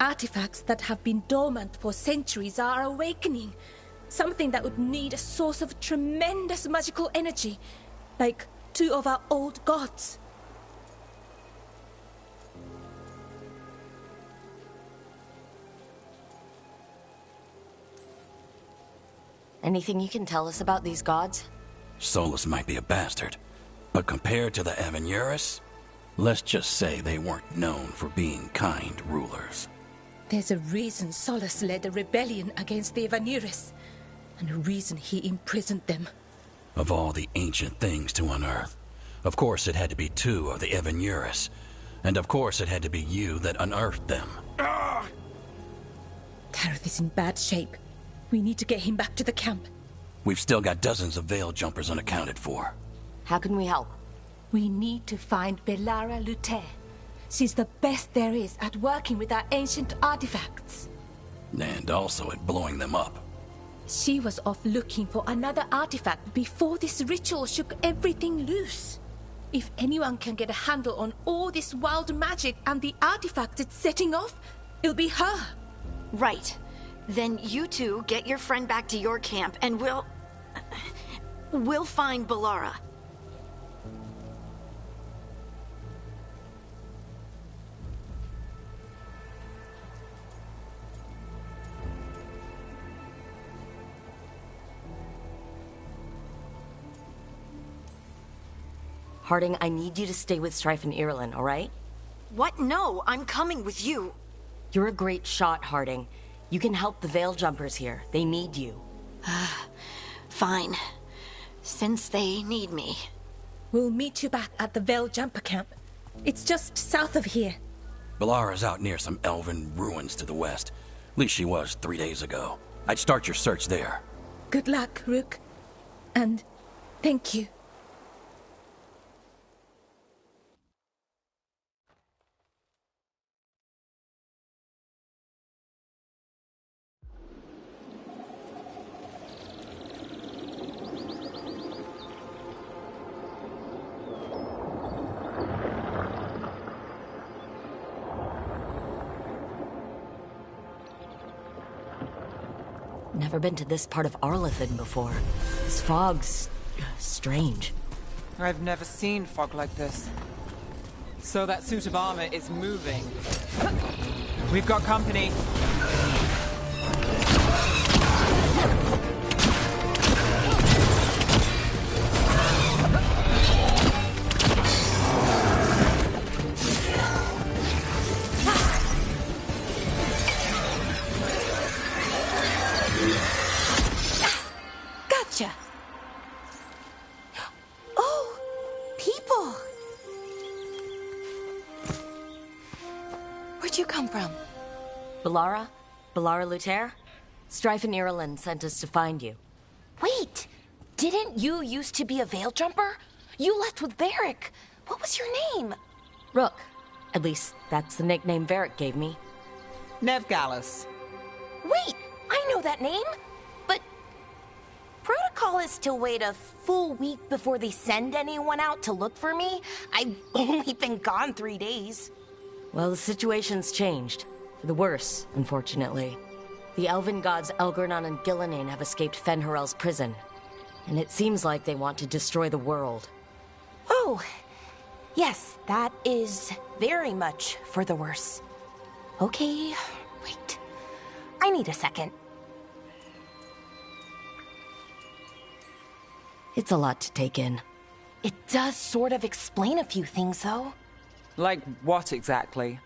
Artifacts that have been dormant for centuries are awakening. Something that would need a source of tremendous magical energy, like two of our old gods. Anything you can tell us about these gods? Solus might be a bastard, but compared to the Avenurus, let's just say they weren't known for being kind rulers. There's a reason Solus led a rebellion against the Avenurus, and a reason he imprisoned them. Of all the ancient things to unearth, of course it had to be two of the Avenurus, and of course it had to be you that unearthed them. Tareth is in bad shape. We need to get him back to the camp. We've still got dozens of Veil Jumpers unaccounted for. How can we help? We need to find Veilguard Lute. She's the best there is at working with our ancient artifacts. And also at blowing them up. She was off looking for another artifact before this ritual shook everything loose. If anyone can get a handle on all this wild magic and the artifact it's setting off, it'll be her. Right. Then you two get your friend back to your camp and we'll find Veilguard. Harding, I need you to stay with Strife and Ireland, all right? What? No, I'm coming with you. You're a great shot, Harding. You can help the Veil Jumpers here. They need you. Fine. Since they need me. We'll meet you back at the Veil Jumper camp. It's just south of here. Veilguard's out near some elven ruins to the west. At least she was 3 days ago. I'd start your search there. Good luck, Rook. And thank you. Never been to this part of Arlathan before. This fog's strange. I've never seen fog like this. So that suit of armor is moving. We've got company. Gotcha! Oh, people! Where'd you come from? Veilguard Lute? Strife and Ireland sent us to find you. Wait! Didn't you used to be a Veil Jumper? You left with Varric. What was your name? Rook. At least, that's the nickname Varric gave me. Nevgallus. Wait! I know that name! But protocol is to wait a full week before they send anyone out to look for me. I've only been gone 3 days. Well, the situation's changed. For the worse, unfortunately. The elven gods Elgornon and Gillinan have escaped Fen'Harel's prison. And it seems like they want to destroy the world. Oh, yes, that is very much for the worse. Okay, wait. I need a second. It's a lot to take in. It does sort of explain a few things, though. Like what exactly?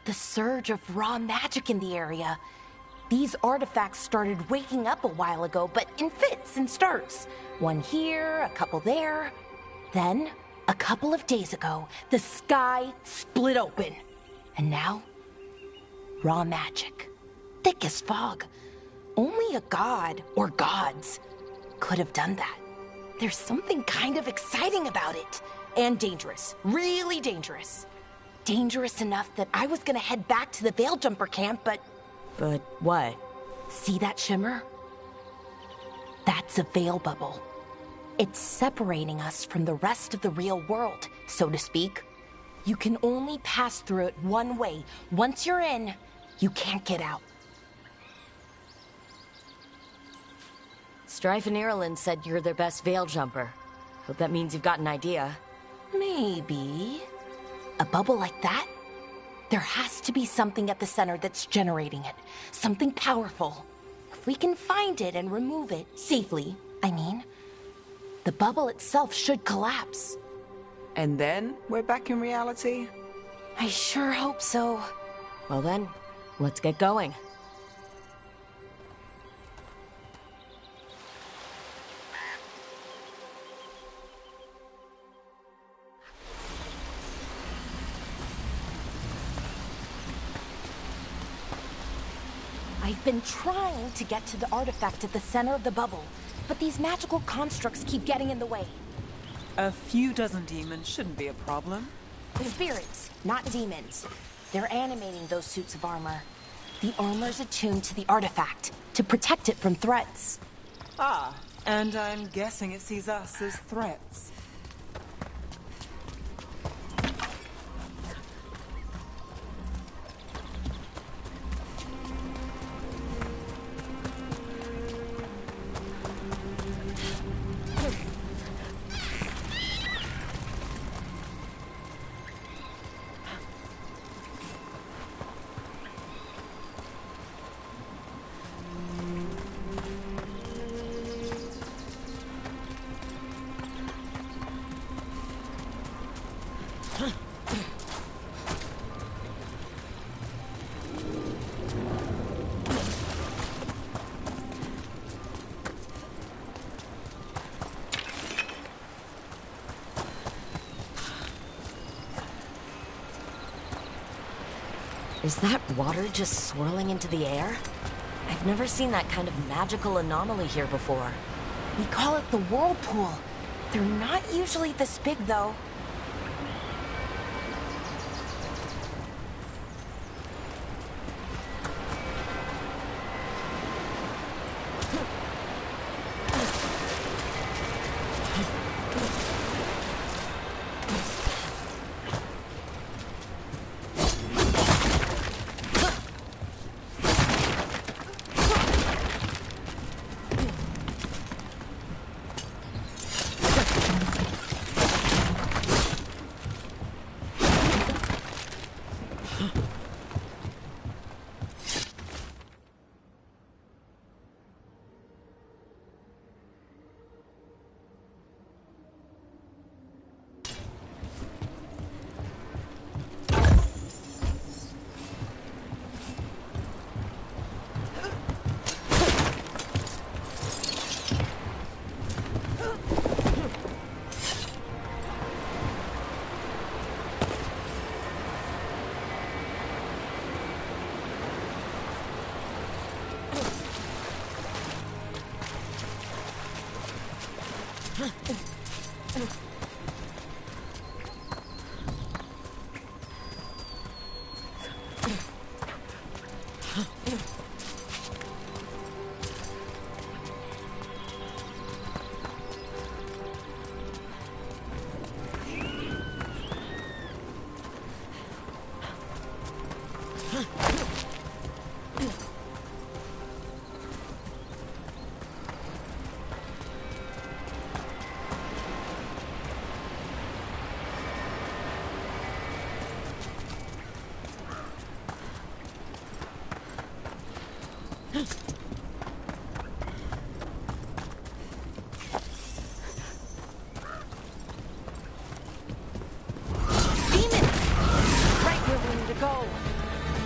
The surge of raw magic in the area. These artifacts started waking up a while ago, but in fits and starts. One here, a couple there. Then, a couple of days ago, the sky split open. And now, raw magic. Thick as fog. Only a god, or gods, could have done that. There's something kind of exciting about it. And dangerous. Really dangerous. Dangerous enough that I was gonna head back to the Veil Jumper camp, but... But what? See that shimmer? That's a veil bubble. It's separating us from the rest of the real world, so to speak. You can only pass through it one way. Once you're in, you can't get out. Strife and Ireland said you're their best veil jumper. Hope that means you've got an idea. Maybe. A bubble like that? There has to be something at the center that's generating it. Something powerful. If we can find it and remove it, safely, I mean, the bubble itself should collapse. And then we're back in reality? I sure hope so. Well then, let's get going. I've been trying to get to the artifact at the center of the bubble, but these magical constructs keep getting in the way. A few dozen demons shouldn't be a problem. Spirits, not demons. They're animating those suits of armor. The armor's attuned to the artifact, to protect it from threats. Ah, and I'm guessing it sees us as threats. Is that water just swirling into the air? I've never seen that kind of magical anomaly here before. We call it the whirlpool. They're not usually this big, though.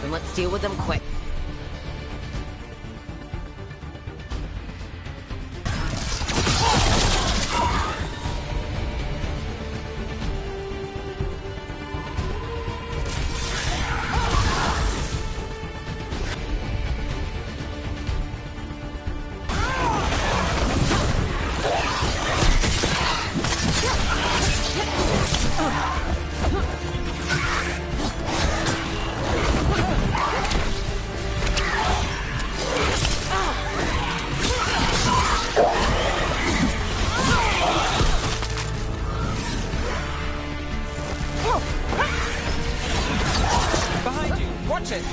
Then let's deal with them quick. Watch it!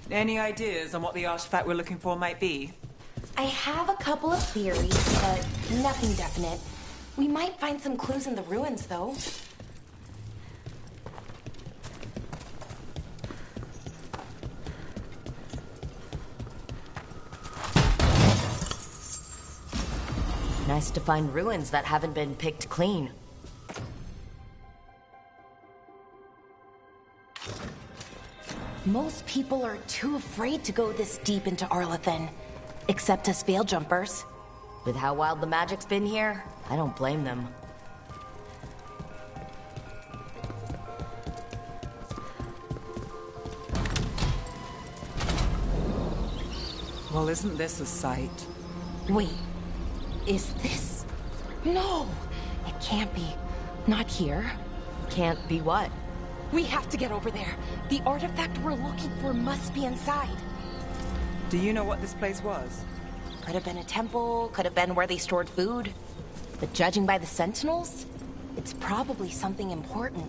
Any ideas on what the artifact we're looking for might be? I have a couple of theories, but nothing definite. We might find some clues in the ruins, though. Nice to find ruins that haven't been picked clean. Most people are too afraid to go this deep into Arlathan. Except us veil jumpers. With how wild the magic's been here, I don't blame them. Well, isn't this a sight? Wait, is this? No, it can't be. Not here. Can't be what? We have to get over there. The artifact we're looking for must be inside. Do you know what this place was? Could have been a temple, could have been where they stored food. But judging by the sentinels, it's probably something important.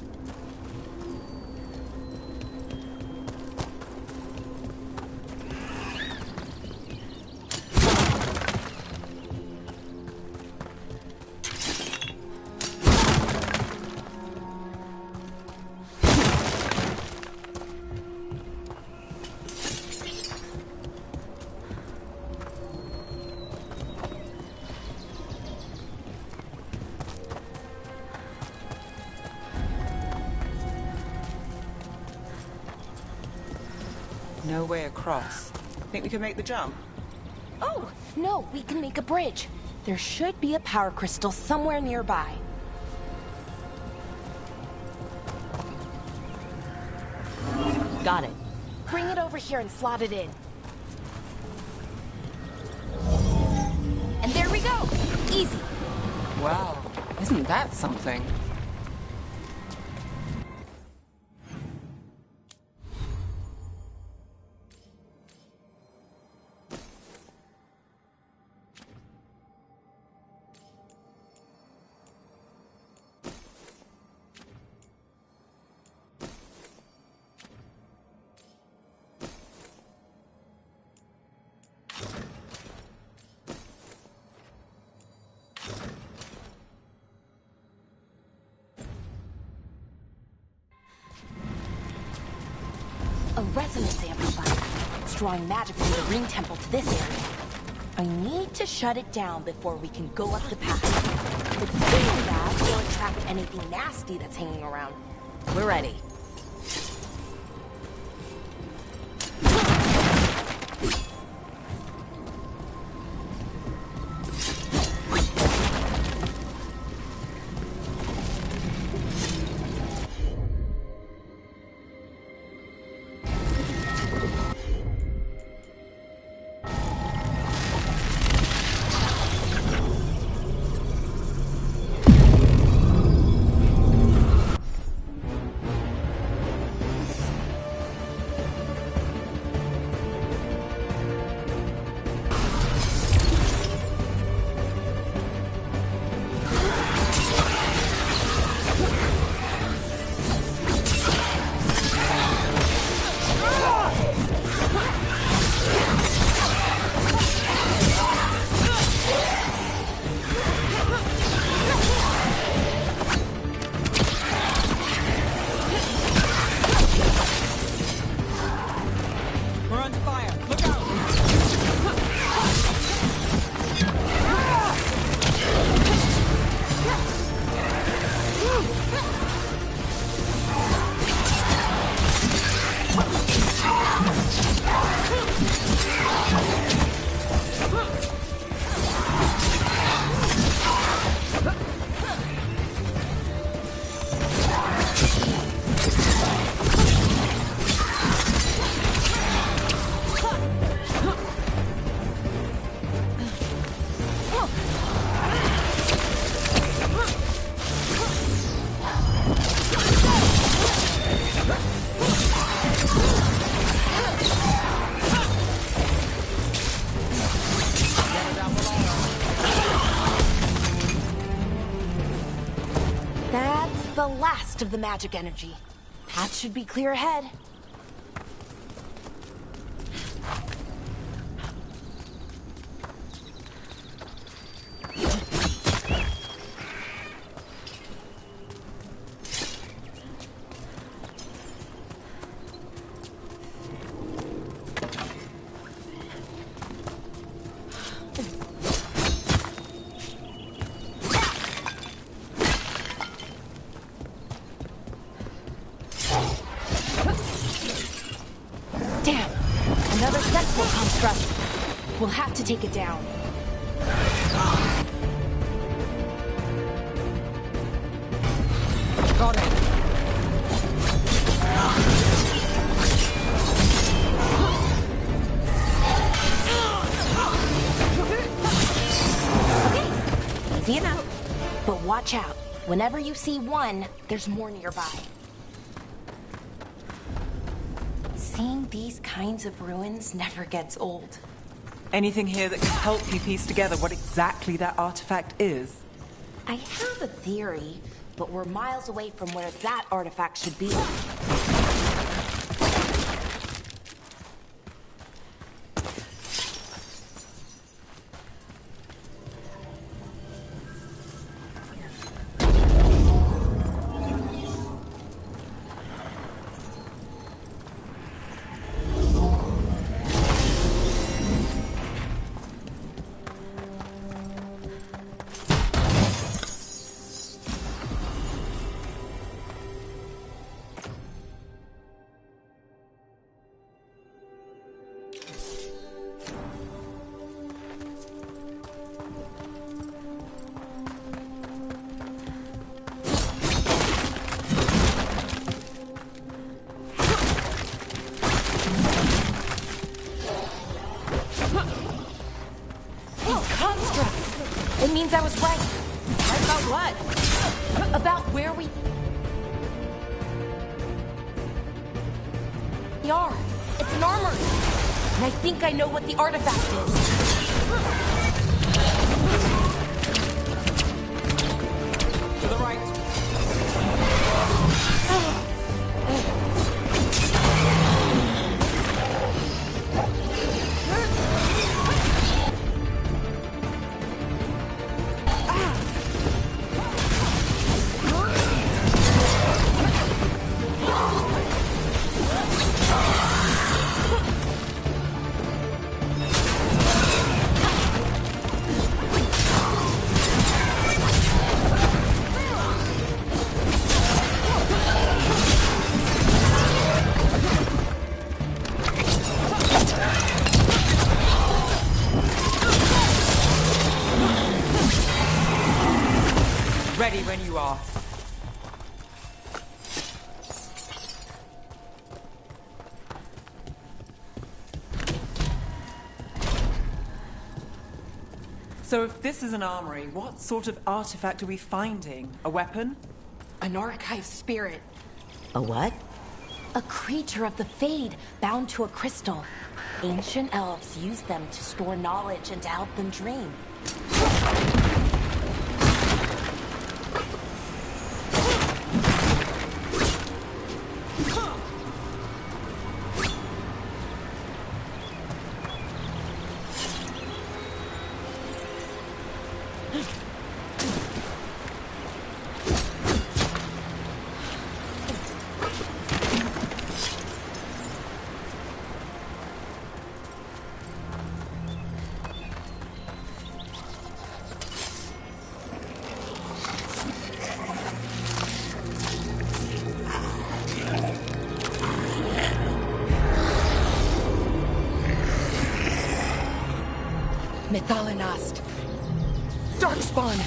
No way across. Think we can make the jump? Oh, no, we can make a bridge. There should be a power crystal somewhere nearby. Got it. Bring it over here and slot it in. And there we go! Easy. Wow, isn't that something? A resonance amplifier. It's drawing magic from the ring temple to this area. I need to shut it down before we can go up the path. But doing that will attract anything nasty that's hanging around. We're ready. the magic energy. Path should be clear ahead. Damn! Another sentinel construct. We'll have to take it down. Got it. Okay, easy enough. But watch out. Whenever you see one, there's more nearby. Seeing these kinds of ruins never gets old. Anything here that can help me piece together what exactly that artifact is? I have a theory, but we're miles away from where that artifact should be. It means I was right. Right about what? About where we are. It's an armor. And I think I know what the artifact is. To the right. Ready when you are. So if this is an armory, what sort of artifact are we finding? A weapon? An archive spirit. A what? A creature of the Fade, bound to a crystal. Ancient elves use them to store knowledge and to help them dream. Methalinast. Darkspawn.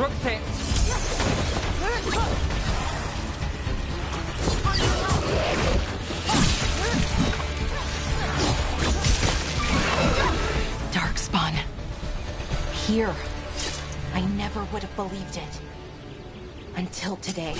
Rook's hit. Darkspawn. Here. I never would have believed it. Until today.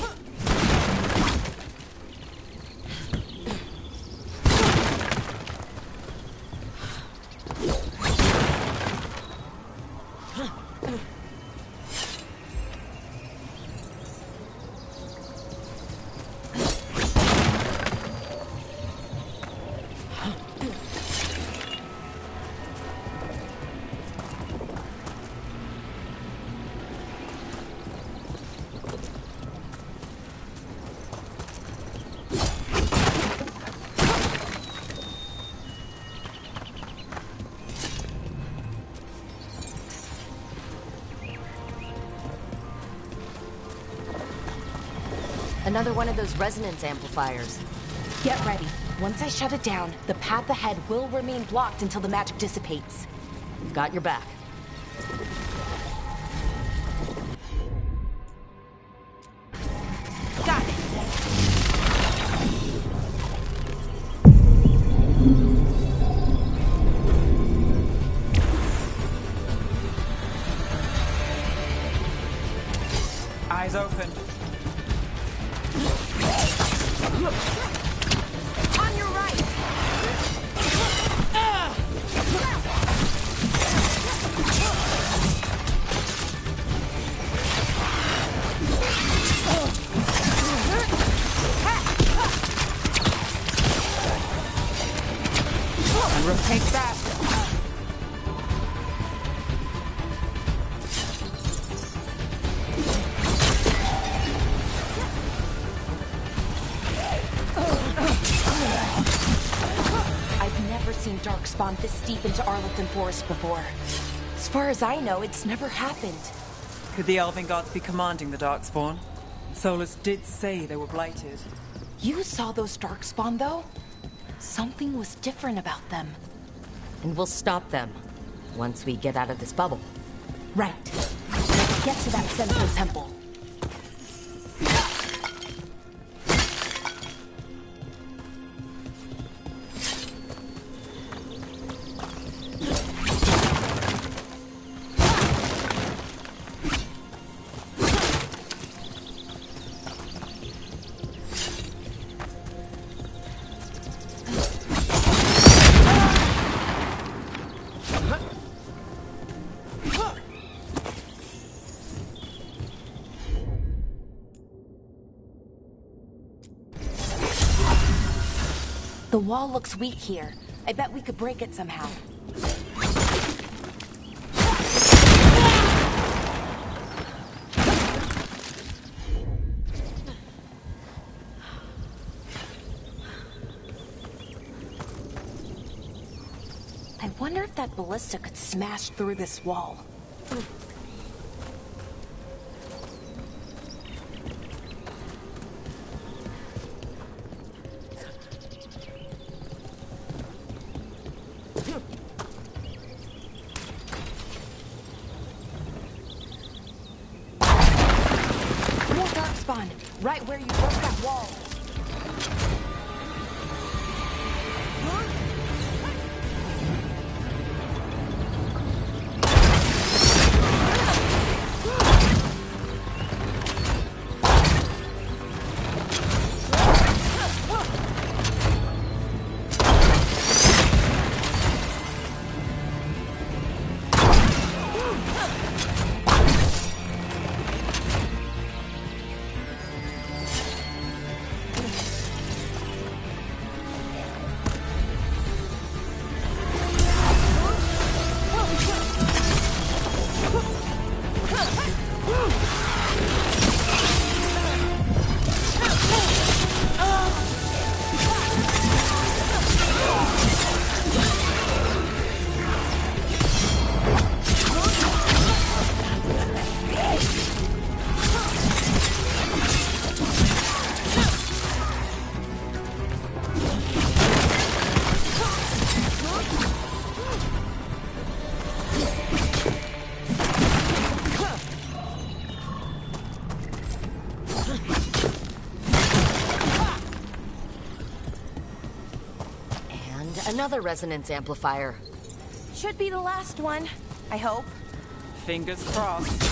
Another one of those resonance amplifiers. Get ready. Once I shut it down, the path ahead will remain blocked until the magic dissipates. We've got your back. Got it. Eyes open. On your right! And Rook takes that. Seen Darkspawn this deep into Arlington Forest before. As far as I know, it's never happened. Could the Elven Gods be commanding the Darkspawn? Solus did say they were blighted. You saw those Darkspawn, though? Something was different about them. And we'll stop them once we get out of this bubble. Right. Let's get to that central temple. The wall looks weak here. I bet we could break it somehow. I wonder if that ballista could smash through this wall. Right where you broke that wall. Another resonance amplifier. Should be the last one, I hope. Fingers crossed.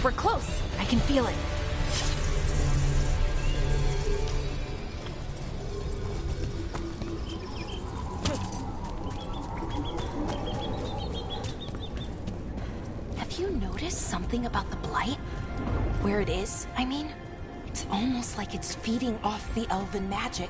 We're close. I can feel it. Have you noticed something about the blight? Where it is, I mean? It's almost like it's feeding off the elven magic.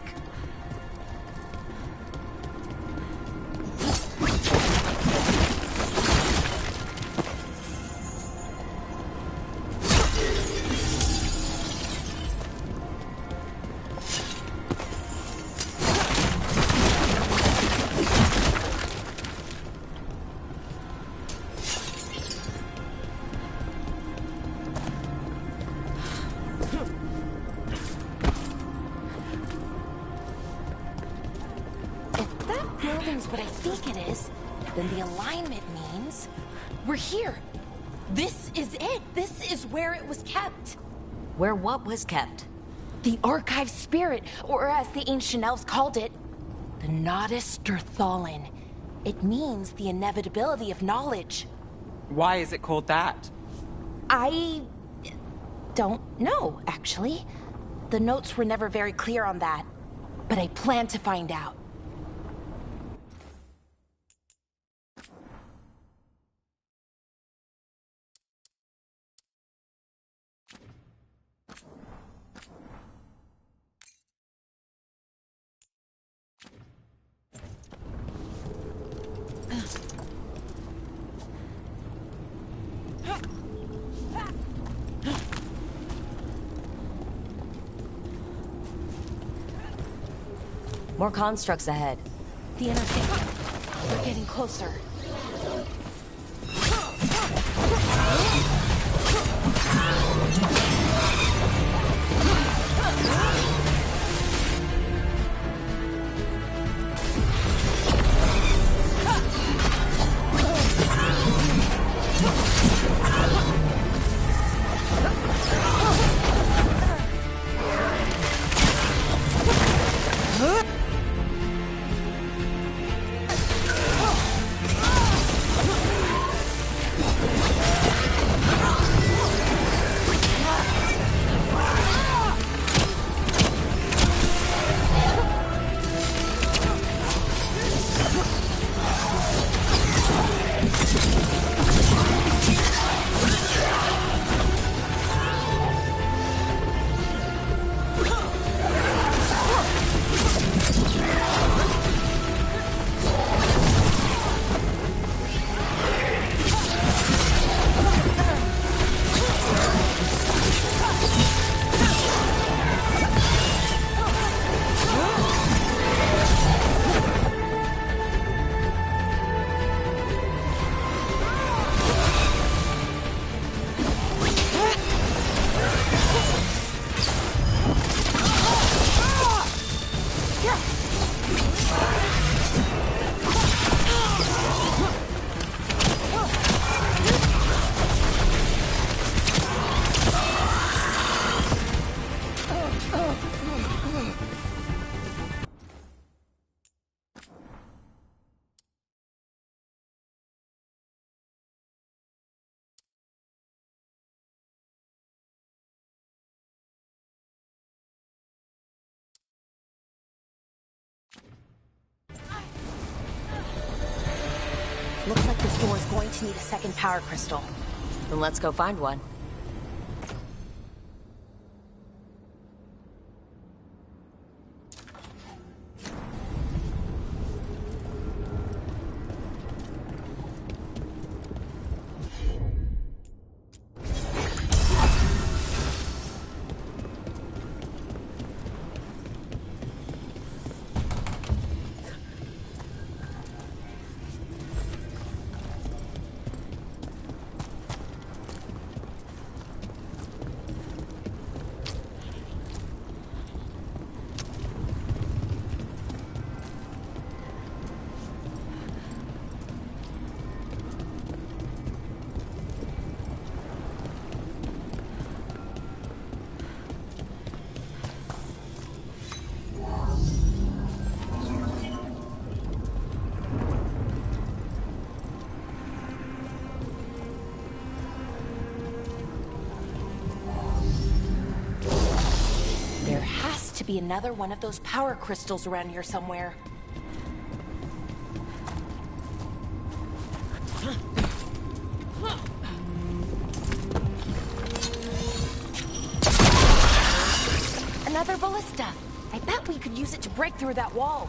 What I think it is, then the alignment means we're here. This is it. This is where it was kept. Where what was kept? The archive spirit, or as the ancient elves called it, the Nodus Derthalin. It means the inevitability of knowledge. Why is it called that? I don't know, actually. The notes were never very clear on that, but I plan to find out. More constructs ahead. The interface. We're getting closer. Looks like this door is going to need a second power crystal. Then let's go find one. To be another one of those power crystals around here somewhere. Another ballista. I bet we could use it to break through that wall.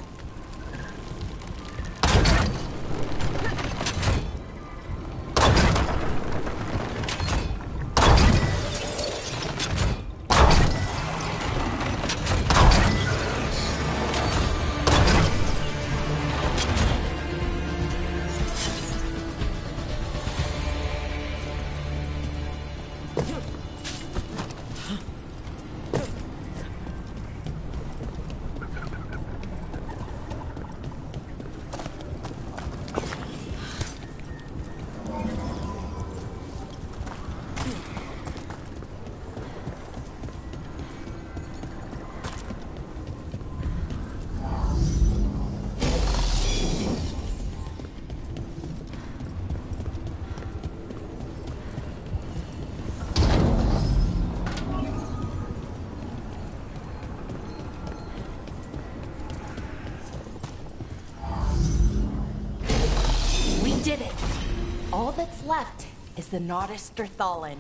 All that's left is the Nodus Derthalin.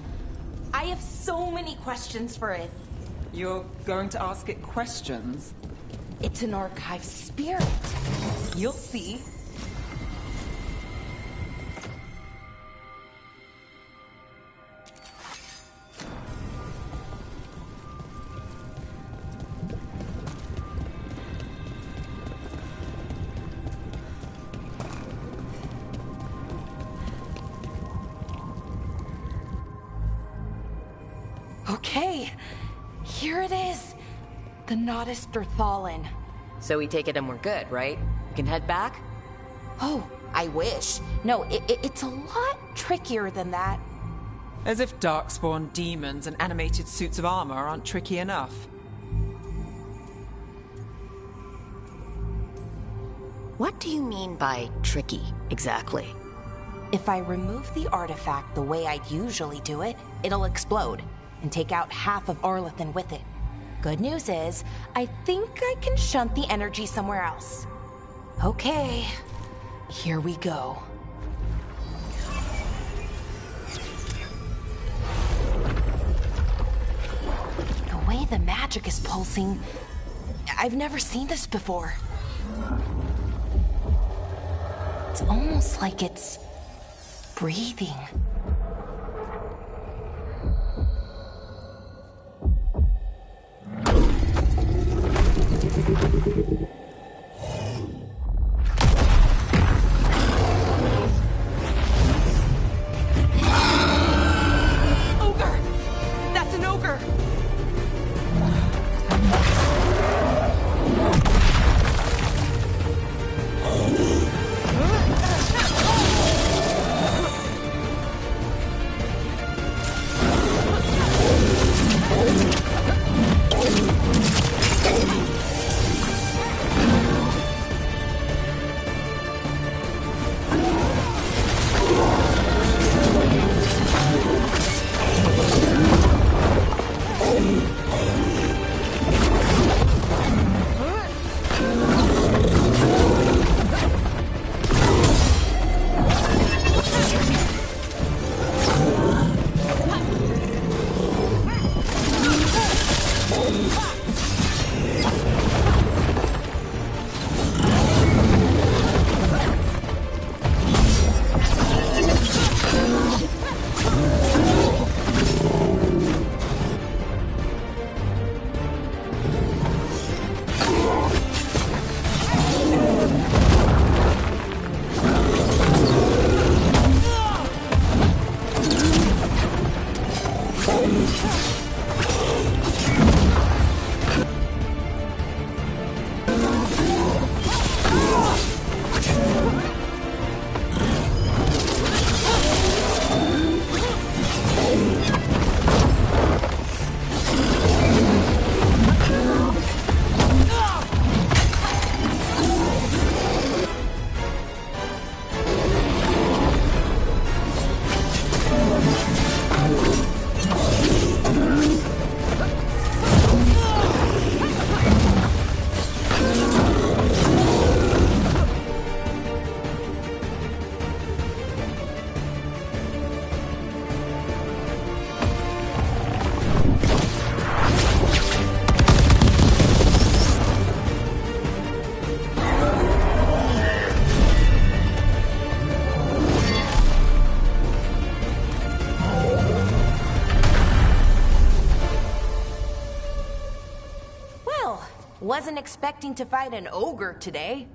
I have so many questions for it. You're going to ask it questions? It's an archive spirit. You'll see. Okay, here it is. The Nodus Derthalin. So we take it and we're good, right? We can head back? Oh, I wish. No, it's a lot trickier than that. As if darkspawn demons and animated suits of armor aren't tricky enough. What do you mean by tricky, exactly? If I remove the artifact the way I'd usually do it, it'll explode and take out half of Arlethan with it. Good news is, I think I can shunt the energy somewhere else. Okay, here we go. The way the magic is pulsing, I've never seen this before. It's almost like it's breathing. Ogre! That's an ogre! Wasn't expecting to fight an ogre today.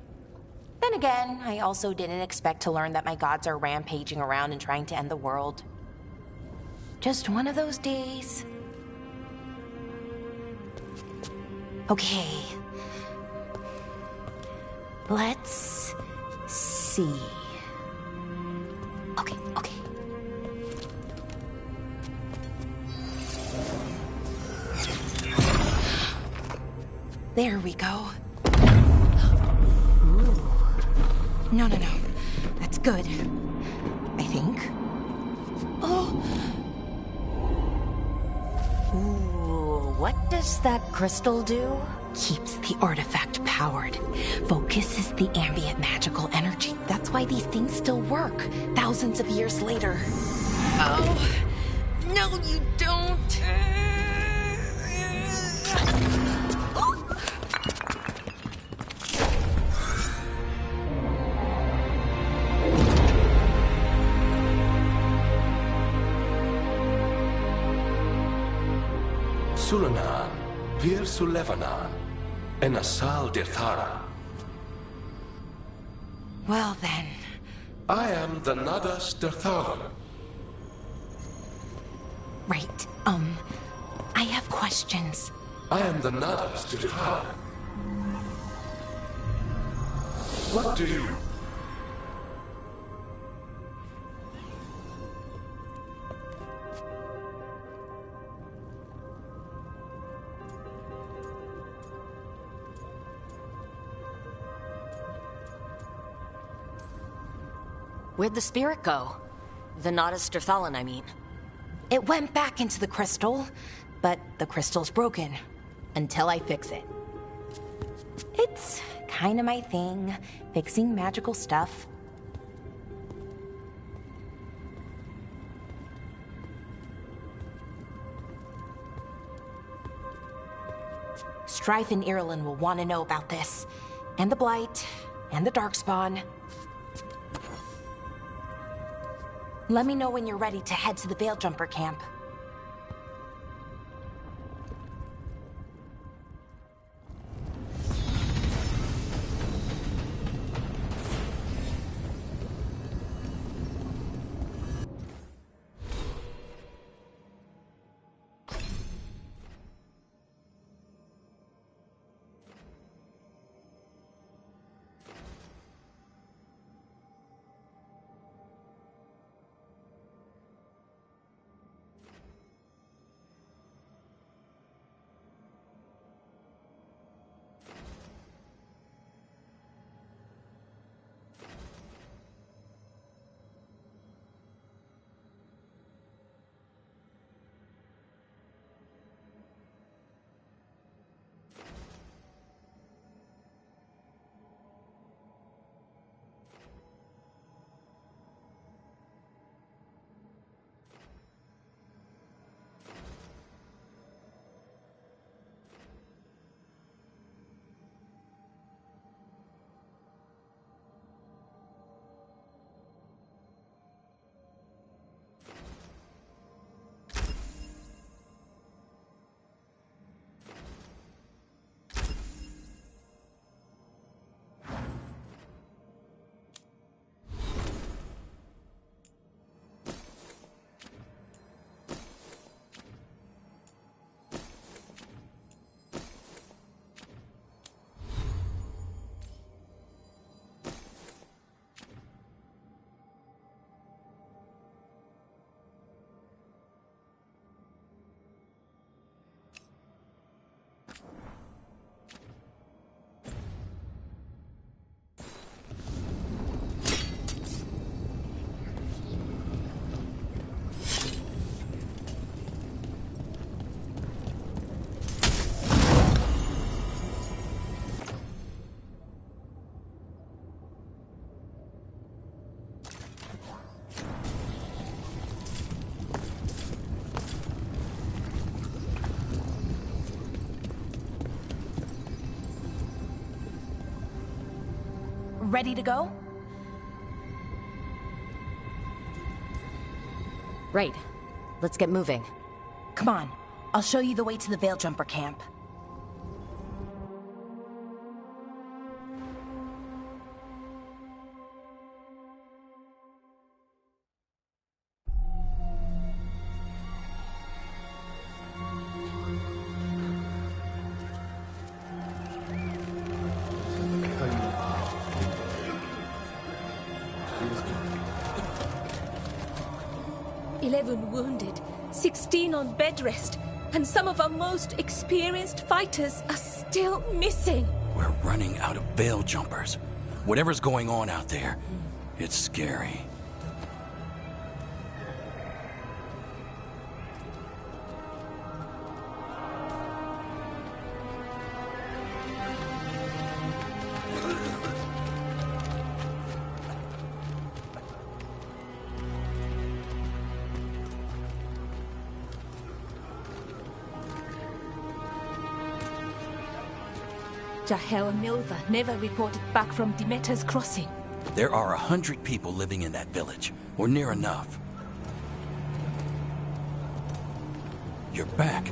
Then again, I also didn't expect to learn that my gods are rampaging around and trying to end the world. Just one of those days. Okay. Let's see. Okay. There we go. Ooh. No. That's good. I think. Oh. Ooh, what does that crystal do? Keeps the artifact powered. Focuses the ambient magical energy. That's why these things still work, thousands of years later. Oh. No, you don't. Sulanan, Vir Sulevanan, and Asal Dirthara. Well then. I am the Nadas Dirthalan. Right, I have questions. I am the Nadas Dirthalan. What do you... Where'd the spirit go? The Nadas Dirthalan, I mean. It went back into the crystal, but the crystal's broken. Until I fix it. It's kind of my thing, fixing magical stuff. Strife and Irulan will want to know about this. And the Blight, and the Darkspawn. Let me know when you're ready to head to the Veil Jumper camp. Ready to go? Right. Let's get moving. Come on. I'll show you the way to the Veil Jumper camp. Wounded, 16 on bed rest, and some of our most experienced fighters are still missing. We're running out of Veil Jumpers. Whatever's going on out there, it's scary. Jahel and Milva never reported back from Demeter's crossing. There are 100 people living in that village, or near enough. You're back,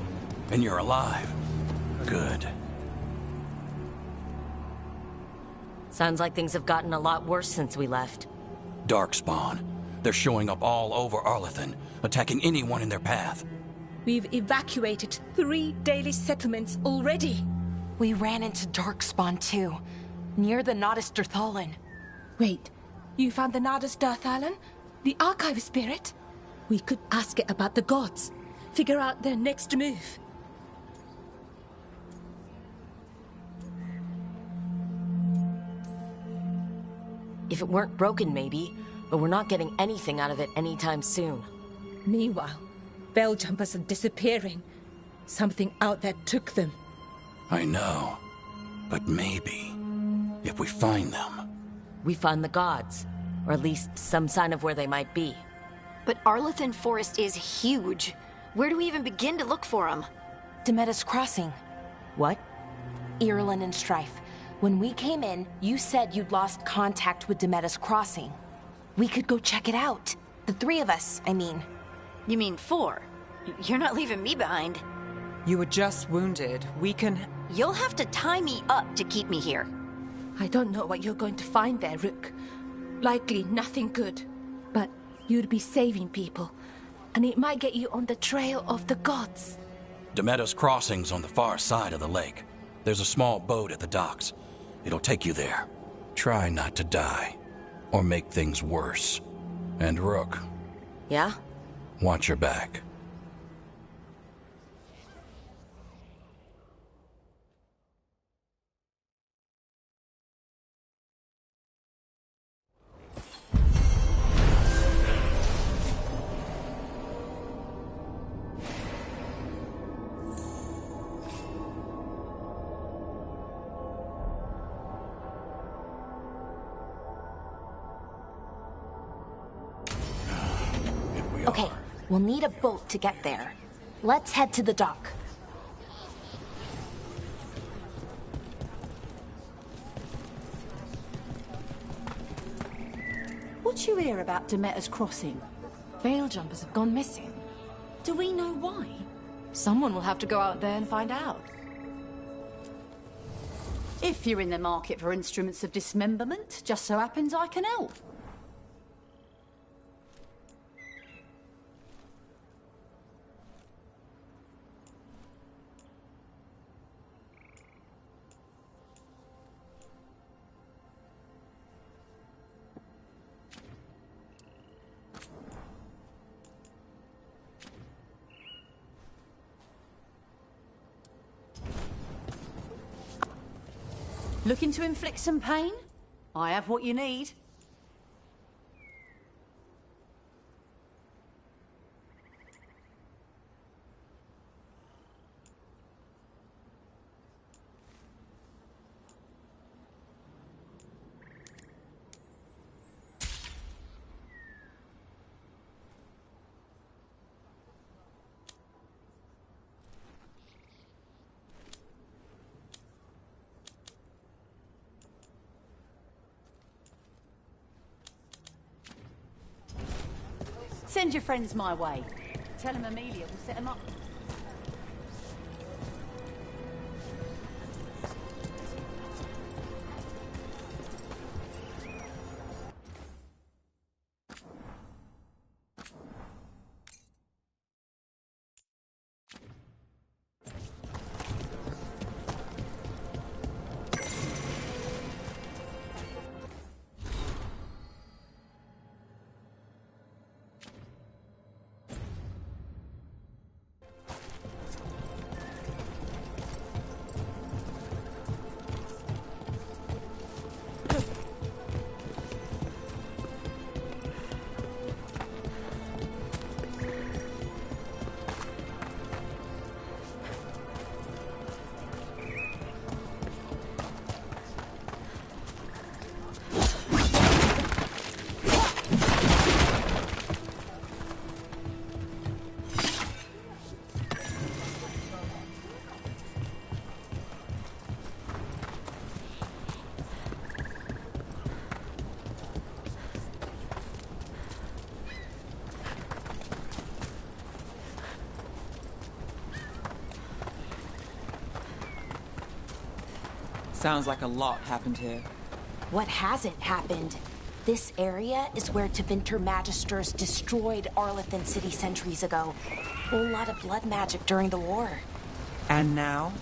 and you're alive. Good. Sounds like things have gotten a lot worse since we left. Darkspawn. They're showing up all over Arlethan, attacking anyone in their path. We've evacuated 3 daily settlements already. We ran into Darkspawn too, near the Nodus Dirthalan. Wait, you found the Nodus Dirthalan? The Archive Spirit? We could ask it about the gods. Figure out their next move. If it weren't broken, maybe. But we're not getting anything out of it anytime soon. Meanwhile, Veil Jumpers are disappearing. Something out there took them. I know. But maybe, if we find them... We find the gods. Or at least some sign of where they might be. But Arlethan Forest is huge. Where do we even begin to look for them? Demeter's Crossing. What? Irulan and Strife. When we came in, you said you'd lost contact with Demeter's Crossing. We could go check it out. The 3 of us, I mean. You mean 4? You're not leaving me behind. You were just wounded. We can... You'll have to tie me up to keep me here. I don't know what you're going to find there, Rook. Likely nothing good. But you'd be saving people. And it might get you on the trail of the gods. Demeter's Crossing's on the far side of the lake. There's a small boat at the docks. It'll take you there. Try not to die. Or make things worse. And Rook. Yeah? Watch your back. Okay, we'll need a boat to get there. Let's head to the dock. What you hear about Demeter's Crossing? Veil Jumpers have gone missing. Do we know why? Someone will have to go out there and find out. If you're in the market for instruments of dismemberment, just so happens I can help. Looking to inflict some pain? I have what you need. Send your friends my way. Tell them Amelia will set them up. Sounds like a lot happened here. What hasn't happened? This area is where Tevinter Magisters destroyed Arlethan City centuries ago. Whole lot of blood magic during the war. And now?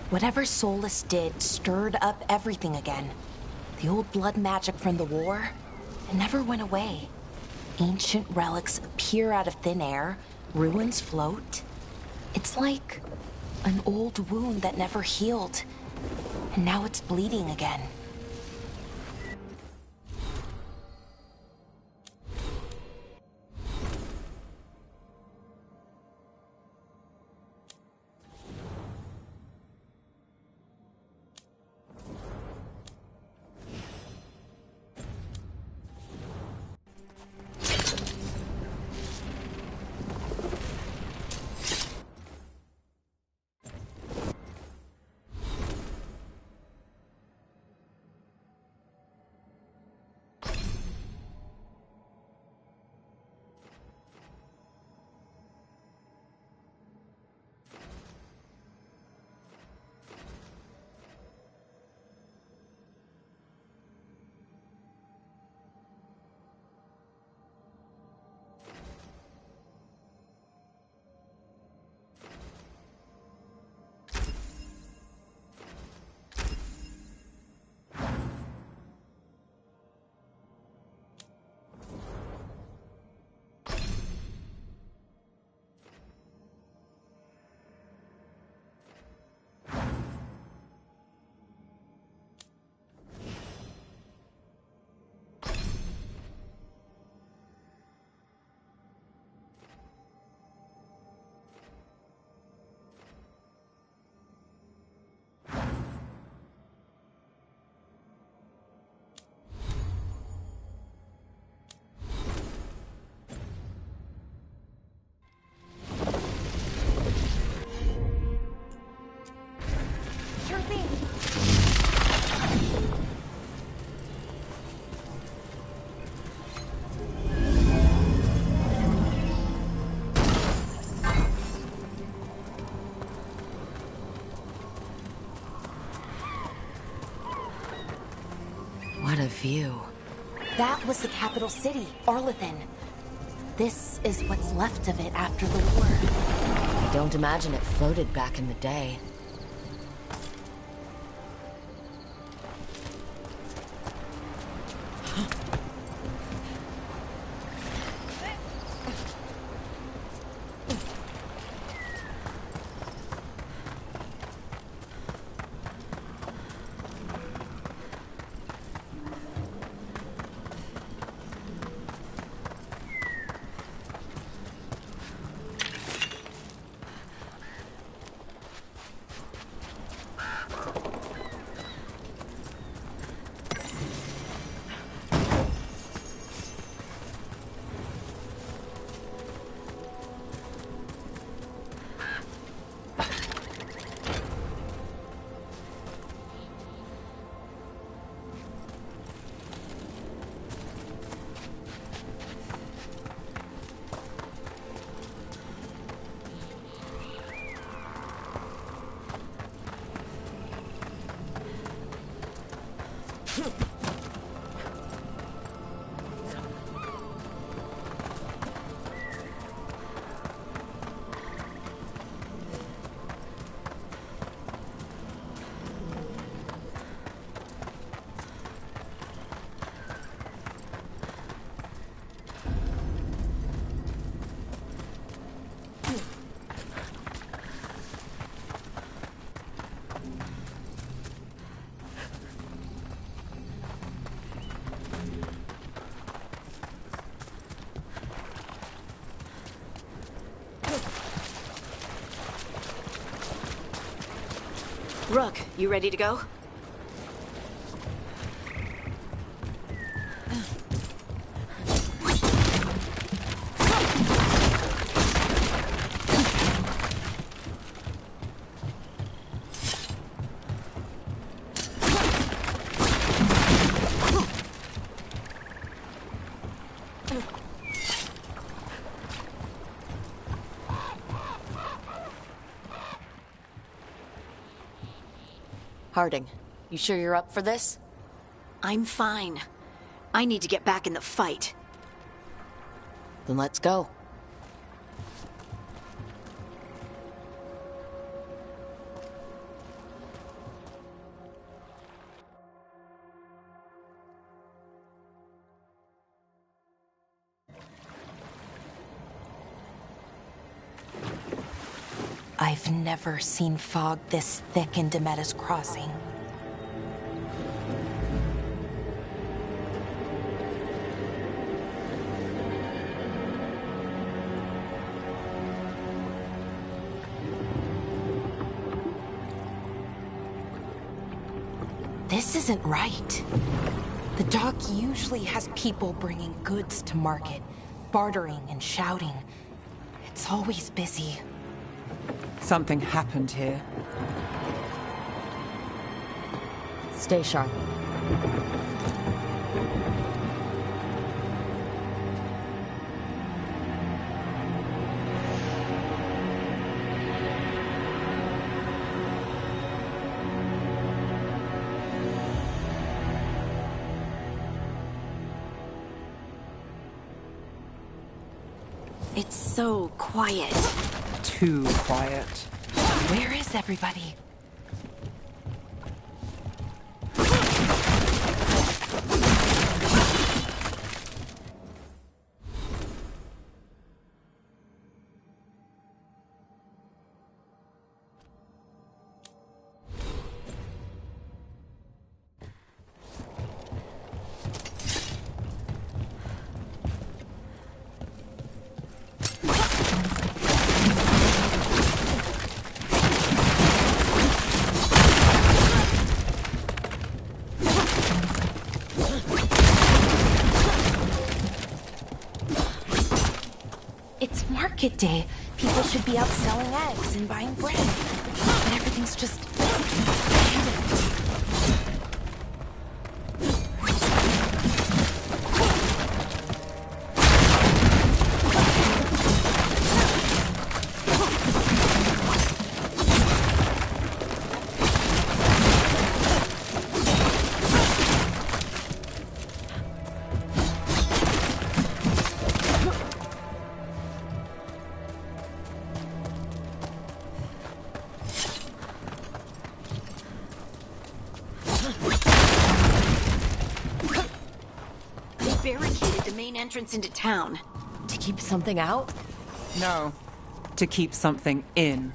Whatever Solus did stirred up everything again. The old blood magic from the war, it never went away. Ancient relics appear out of thin air, ruins float. It's like an old wound that never healed. And now it's bleeding again. What a view. That was the capital city, Arlethan. This is what's left of it after the war. I don't imagine it floated back in the day. Rook, you ready to go? Harding, you sure you're up for this? I'm fine. I need to get back in the fight. Then let's go. I've never seen fog this thick in Demetta's Crossing. This isn't right. The dock usually has people bringing goods to market, bartering and shouting. It's always busy. Something happened here. Stay sharp. It's so quiet. Too quiet. Where is everybody? It's market day. People should be out selling eggs and buying bread. But everything's just panicked. Barricaded the main entrance into town. To keep something out? No. To keep something in.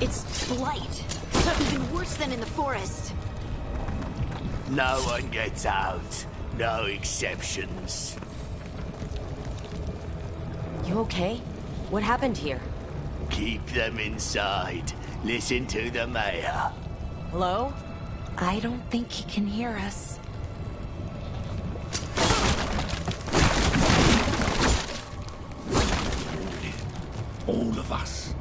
It's blight. Even worse than in the forest. No one gets out. No exceptions. You okay? What happened here? Keep them inside. Listen to the mayor. Hello? I don't think he can hear us. All of us.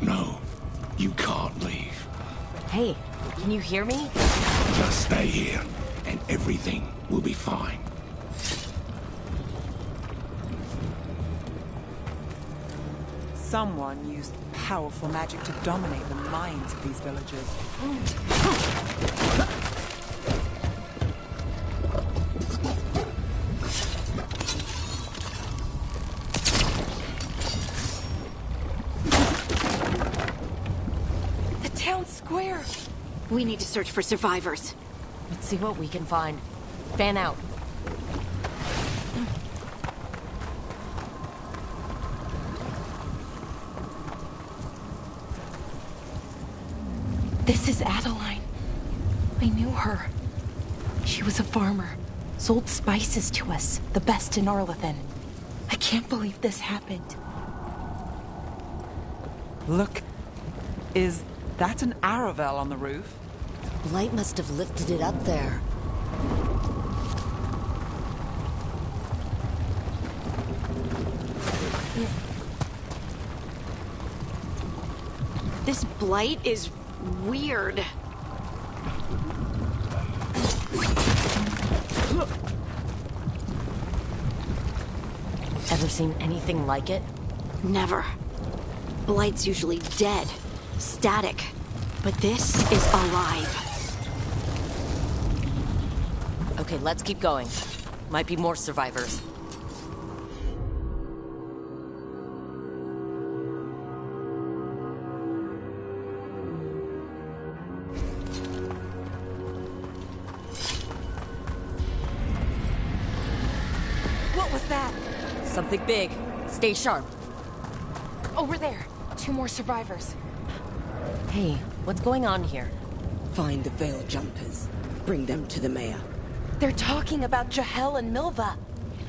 No, you can't leave. Hey, can you hear me? Just stay here, and everything will be fine. Someone used powerful magic to dominate the minds of these villagers. The town square! We need to search for survivors. Let's see what we can find. Fan out. This is Adeline. I knew her. She was a farmer. Sold spices to us, the best in Arlethan. I can't believe this happened. Look, is that an Aravel on the roof? Blight must have lifted it up there. This blight is weird. Ever seen anything like it? Never. Blight's usually dead, static, but this is alive. Okay, let's keep going. Might be more survivors. What was that? Something big. Stay sharp. Over there. 2 more survivors. Hey, what's going on here? Find the Veil Jumpers. Bring them to the mayor. They're talking about Jahel and Milva.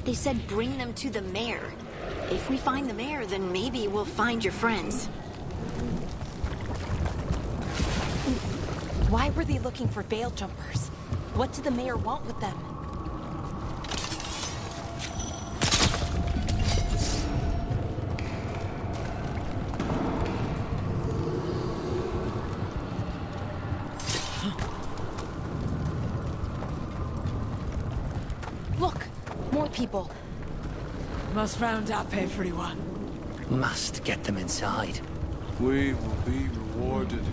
They said bring them to the mayor. If we find the mayor, then maybe we'll find your friends. Why were they looking for Veil Jumpers? What did the mayor want with them? Look, more people. Must round up everyone. Must get them inside. We will be rewarded.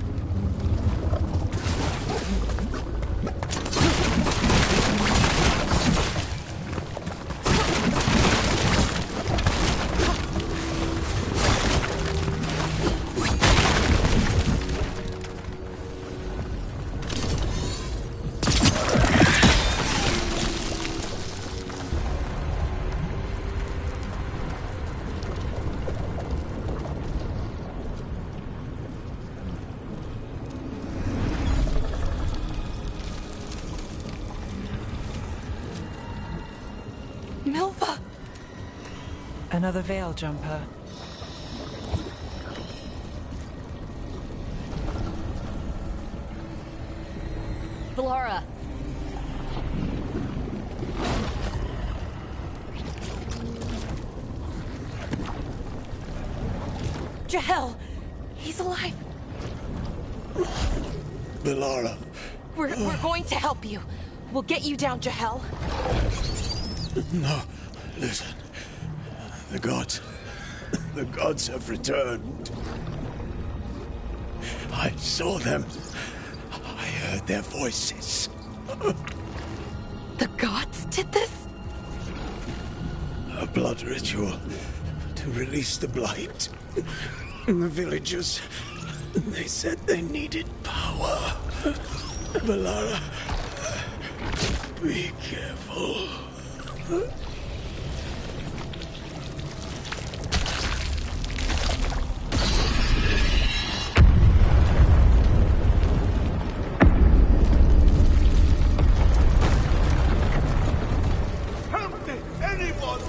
Milva! Another Veil Jumper. Valora! Jahel! He's alive! Valora. We're going to help you. We'll get you down, Jahel. No, listen. The gods have returned. I saw them. I heard their voices. The gods did this? A blood ritual to release the blight. The villagers, they said they needed power. Valora, be careful. Help me! Anyone!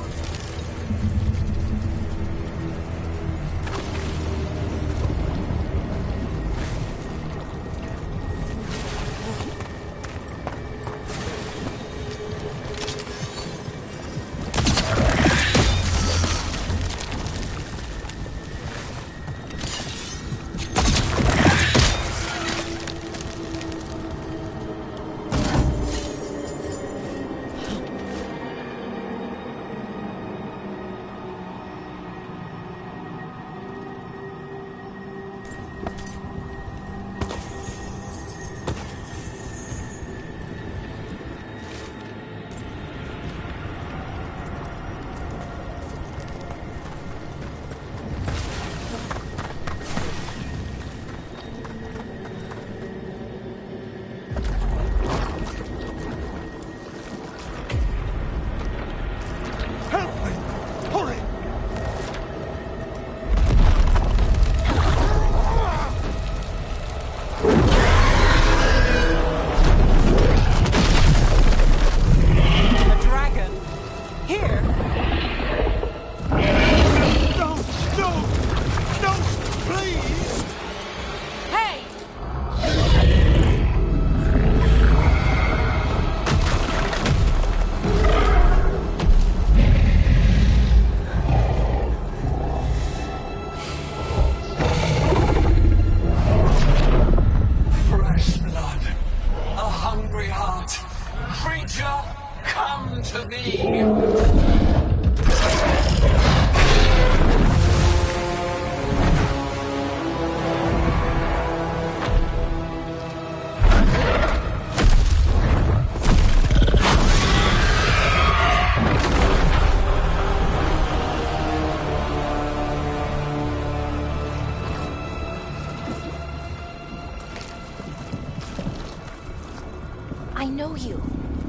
know you.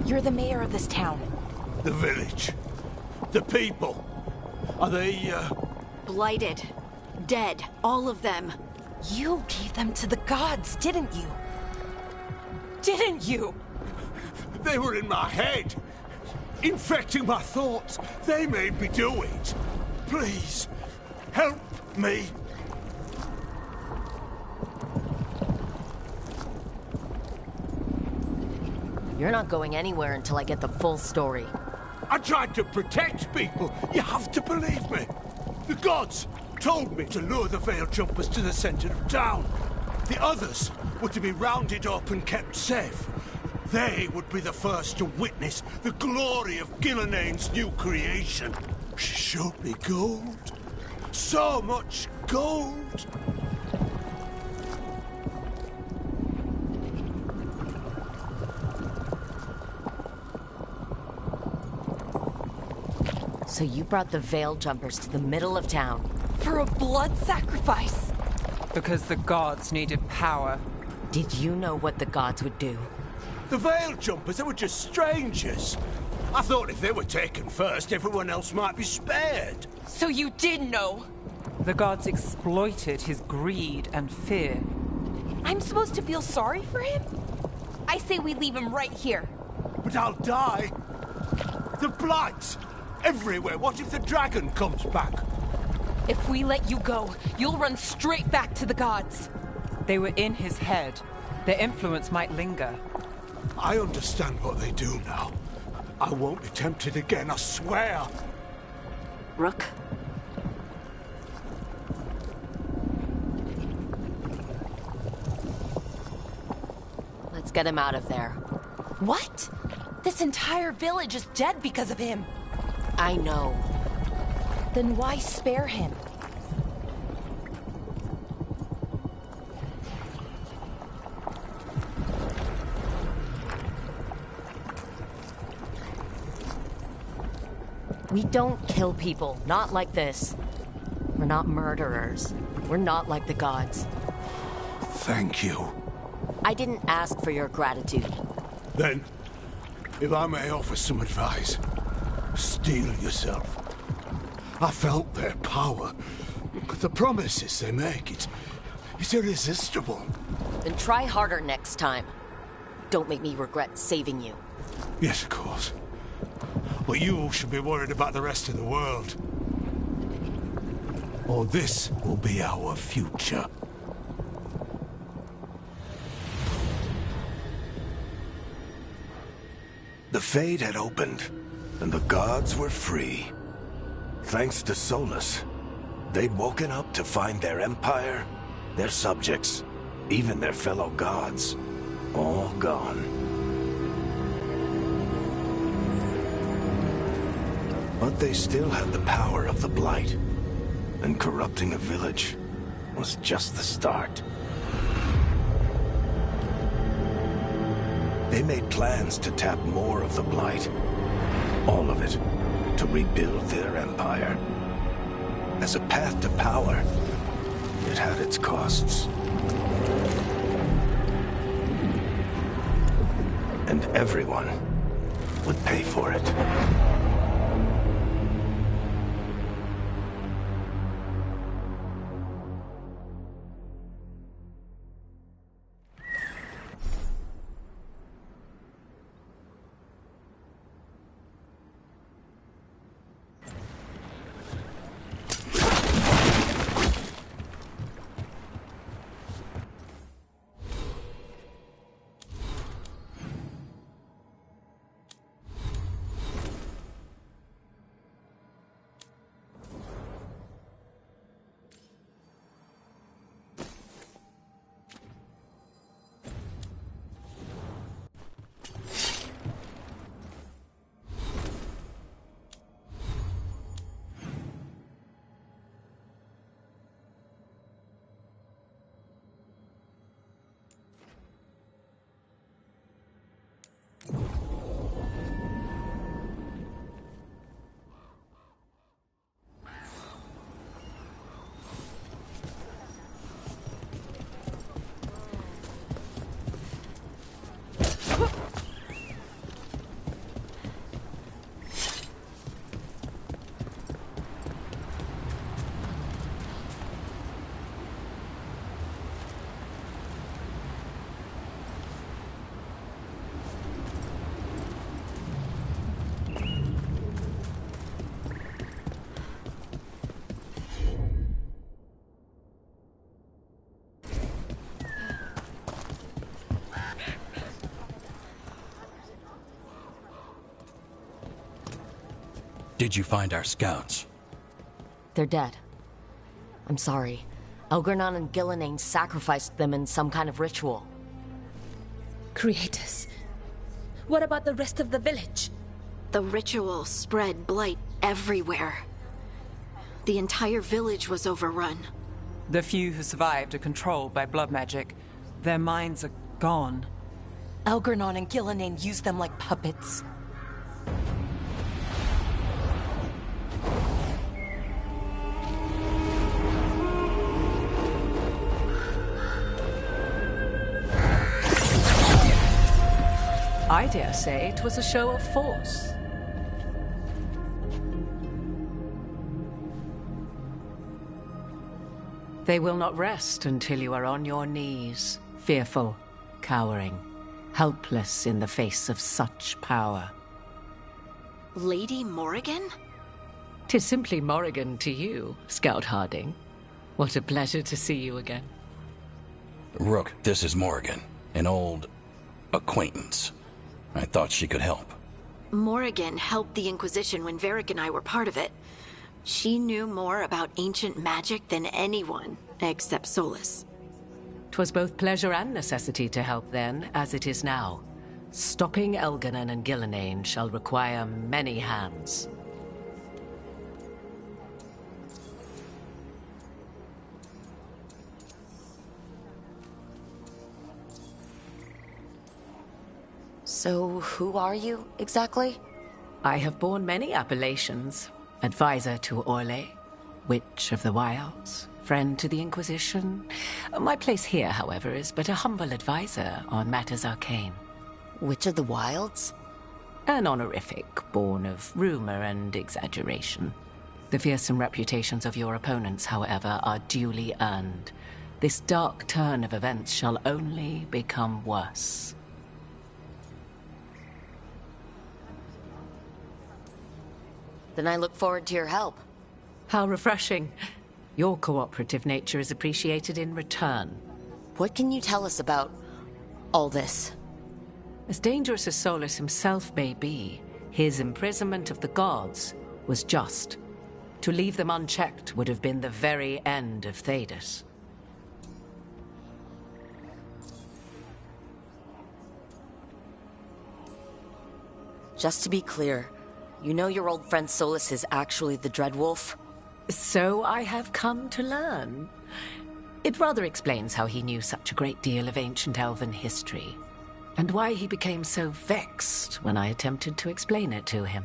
You're the mayor of this town. The village. The people. Are they, Blighted. Dead. All of them. You gave them to the gods, didn't you? Didn't you? They were in my head. Infecting my thoughts. They made me do it. Please, help me. You're not going anywhere until I get the full story. I tried to protect people. You have to believe me. The gods told me to lure the Veil Jumpers to the center of town. The others were to be rounded up and kept safe. They would be the first to witness the glory of Gilnenane's new creation. She showed me gold. So much gold. So you brought the Veil Jumpers to the middle of town. For a blood sacrifice. Because the gods needed power. Did you know what the gods would do? The Veil Jumpers, they were just strangers. I thought if they were taken first, everyone else might be spared. So you did know? The gods exploited his greed and fear. I'm supposed to feel sorry for him? I say we leave him right here. But I'll die. The blight. Everywhere. What if the dragon comes back? If we let you go, you'll run straight back to the gods. They were in his head. Their influence might linger. I understand what they do now. I won't be tempted again, I swear. Rook? Let's get him out of there. What? This entire village is dead because of him. I know. Then why spare him? We don't kill people, not like this. We're not murderers. We're not like the gods. Thank you. I didn't ask for your gratitude. Then, if I may offer some advice, steel yourself. I felt their power. The promises they make, it's irresistible. Then try harder next time. Don't make me regret saving you. Yes, of course. But you should be worried about the rest of the world. Or this will be our future. The Fade had opened, and the gods were free. Thanks to Solus, they'd woken up to find their empire, their subjects, even their fellow gods, all gone. But they still had the power of the Blight, and corrupting a village was just the start. They made plans to tap more of the Blight, all of it, to rebuild their empire. As a path to power, it had its costs. And everyone would pay for it. did you find our scouts? They're dead. I'm sorry. Elgernon and Gillenane sacrificed them in some kind of ritual. Creators. What about the rest of the village? The ritual spread blight everywhere. The entire village was overrun. The few who survived are controlled by blood magic. Their minds are gone. Elgernon and Gillenane used them like puppets. I dare say it was a show of force. They will not rest until you are on your knees, fearful, cowering, helpless in the face of such power. Lady Morrigan? 'Tis simply Morrigan to you, Scout Harding. What a pleasure to see you again. Rook, this is Morrigan, an old acquaintance. I thought she could help. Morrigan helped the Inquisition when Varric and I were part of it. She knew more about ancient magic than anyone, except Solus. 'Twas both pleasure and necessity to help then, as it is now. Stopping Elgernon and Gillenane shall require many hands. So, who are you, exactly? I have borne many appellations. Advisor to Orlais, Witch of the Wilds, friend to the Inquisition. My place here, however, is but a humble advisor on matters arcane. Witch of the Wilds? An honorific born of rumor and exaggeration. The fearsome reputations of your opponents, however, are duly earned. This dark turn of events shall only become worse. Then I look forward to your help. How refreshing. Your cooperative nature is appreciated in return. What can you tell us about all this? As dangerous as Solus himself may be, his imprisonment of the gods was just. To leave them unchecked would have been the very end of Thedas. Just to be clear, you know your old friend Solus is actually the Dreadwolf? So I have come to learn. It rather explains how he knew such a great deal of ancient elven history, and why he became so vexed when I attempted to explain it to him.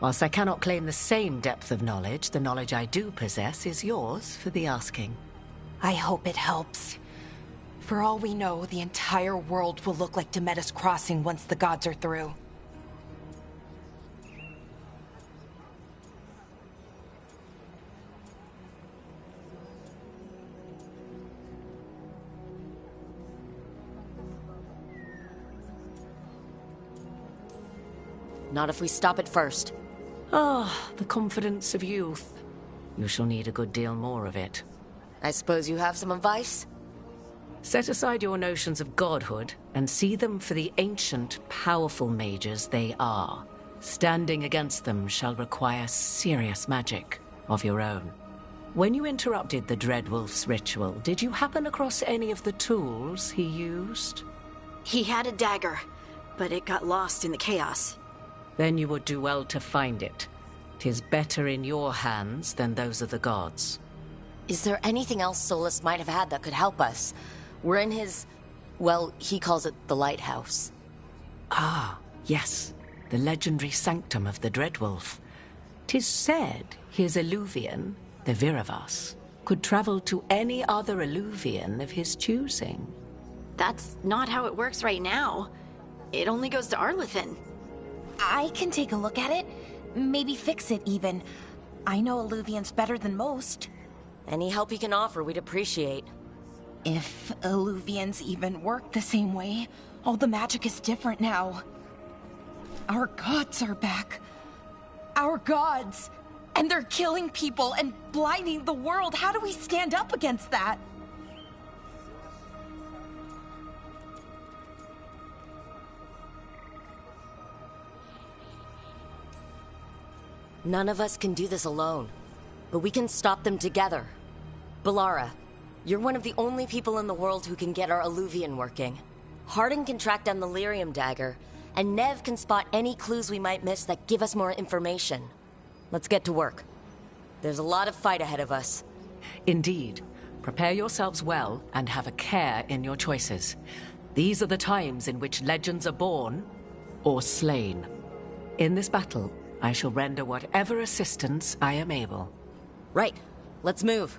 Whilst I cannot claim the same depth of knowledge, the knowledge I do possess is yours for the asking. I hope it helps. For all we know, the entire world will look like Demetus Crossing once the gods are through. Not if we stop it first. Ah, the confidence of youth. You shall need a good deal more of it. I suppose you have some advice? Set aside your notions of godhood and see them for the ancient, powerful mages they are. Standing against them shall require serious magic of your own. When you interrupted the Dreadwolf's ritual, did you happen across any of the tools he used? He had a dagger, but it got lost in the chaos. Then you would do well to find it. 'Tis better in your hands than those of the gods. Is there anything else Solus might have had that could help us? We're in his... well, he calls it the lighthouse. Ah, yes. The legendary sanctum of the Dreadwolf. 'Tis said his Illuvian, the Viravas, could travel to any other Illuvian of his choosing. That's not how it works right now. It only goes to Arlethan. I can take a look at it. Maybe fix it, even. I know Illuvians better than most. Any help you can offer, we'd appreciate. If Illuvians even work the same way, all the magic is different now. Our gods are back. Our gods! And they're killing people and blinding the world. How do we stand up against that? None of us can do this alone, but we can stop them together. Balara, you're one of the only people in the world who can get our Illuvian working. Harding can track down the Lyrium dagger, and Nev can spot any clues we might miss that give us more information. Let's get to work. There's a lot of fight ahead of us. Indeed. Prepare yourselves well and have a care in your choices. These are the times in which legends are born or slain. In this battle, I shall render whatever assistance I am able. Right. Let's move.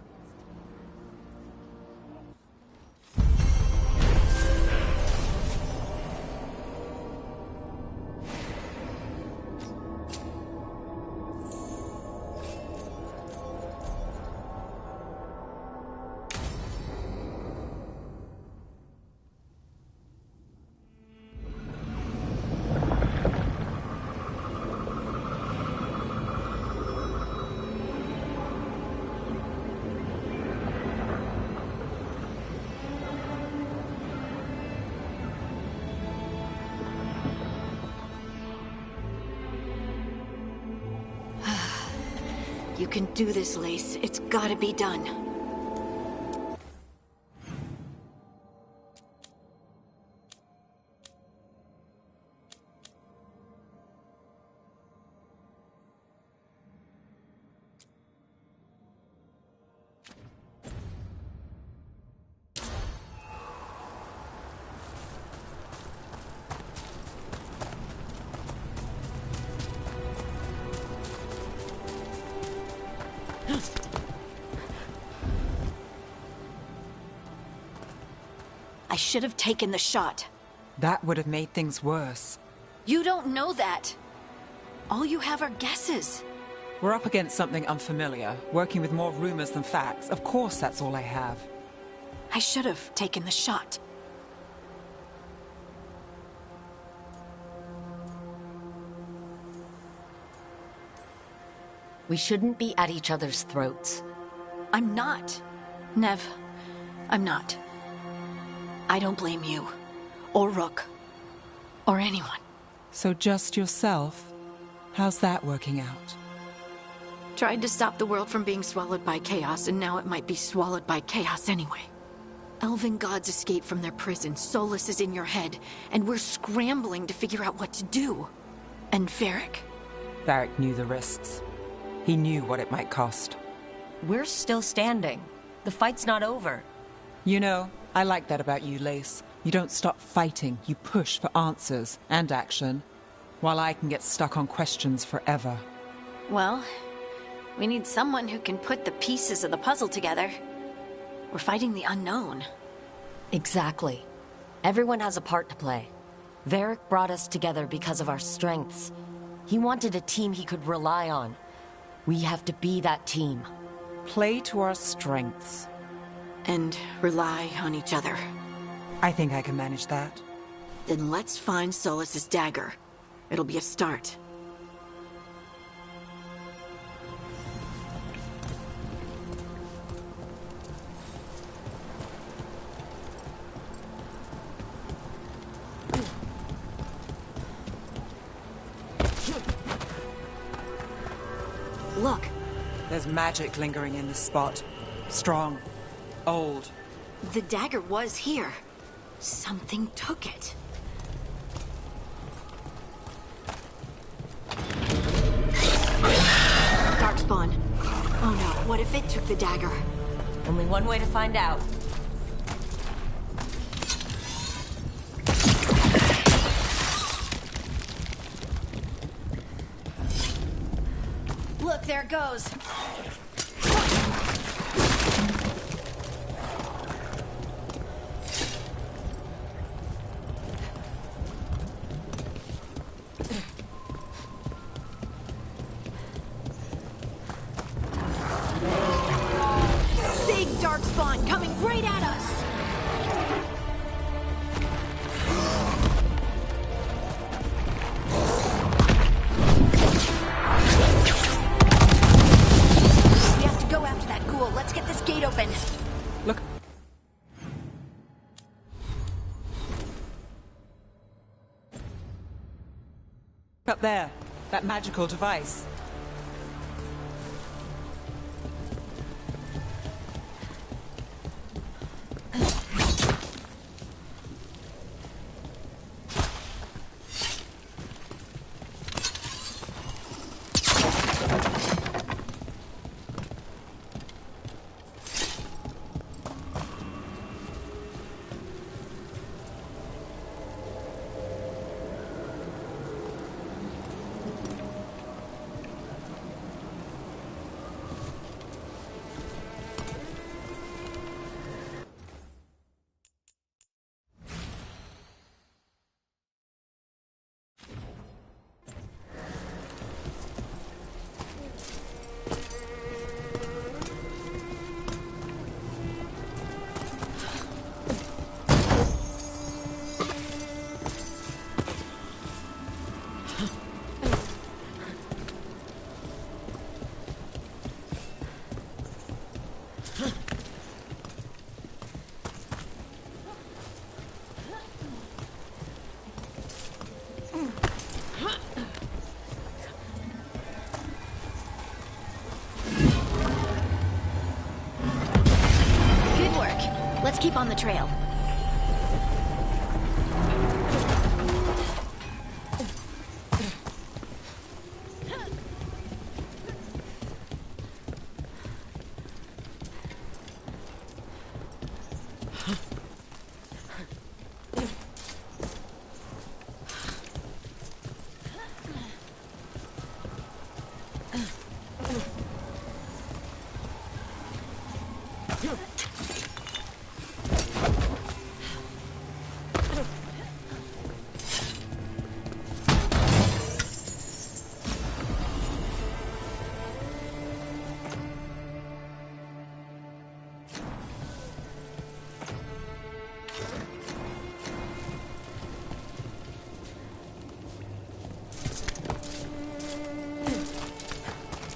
You can do this, Lace. It's gotta be done. I should have taken the shot. That would have made things worse. You don't know that. All you have are guesses. We're up against something unfamiliar, working with more rumors than facts. Of course that's all I have. I should have taken the shot. We shouldn't be at each other's throats. I'm not. Nev, I'm not. I don't blame you, or Rook, or anyone. So just yourself? How's that working out? Tried to stop the world from being swallowed by chaos, and now it might be swallowed by chaos anyway. Elven gods escaped from their prison, Solus is in your head, and we're scrambling to figure out what to do. And Varric? Varric knew the risks. He knew what it might cost. We're still standing. The fight's not over. You know, I like that about you, Lace. You don't stop fighting, you push for answers and action, while I can get stuck on questions forever. Well, we need someone who can put the pieces of the puzzle together. We're fighting the unknown. Exactly. Everyone has a part to play. Varric brought us together because of our strengths. He wanted a team he could rely on. We have to be that team. Play to our strengths. And rely on each other. I think I can manage that. Then let's find Solus's dagger. It'll be a start. Look. There's magic lingering in this spot. Strong. Old. The dagger was here. Something took it. Darkspawn. Oh no, what if it took the dagger? Only one way to find out. Look, there it goes. Big Darkspawn coming right at us! We have to go after that ghoul. Let's get this gate open. Look. Up there. That magical device. Good work. Let's keep on the trail.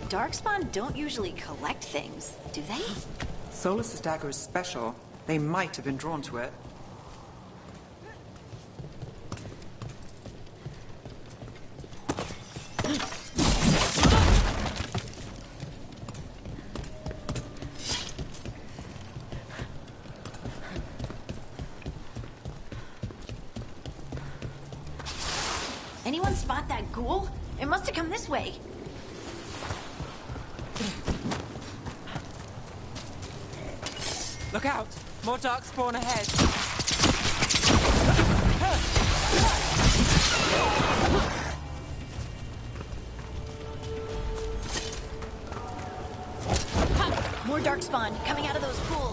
Darkspawn don't usually collect things, do they? Solus's dagger is special. They might have been drawn to it. Anyone spot that ghoul? It must have come this way. Look out! More darkspawn ahead! More darkspawn coming out of those pools.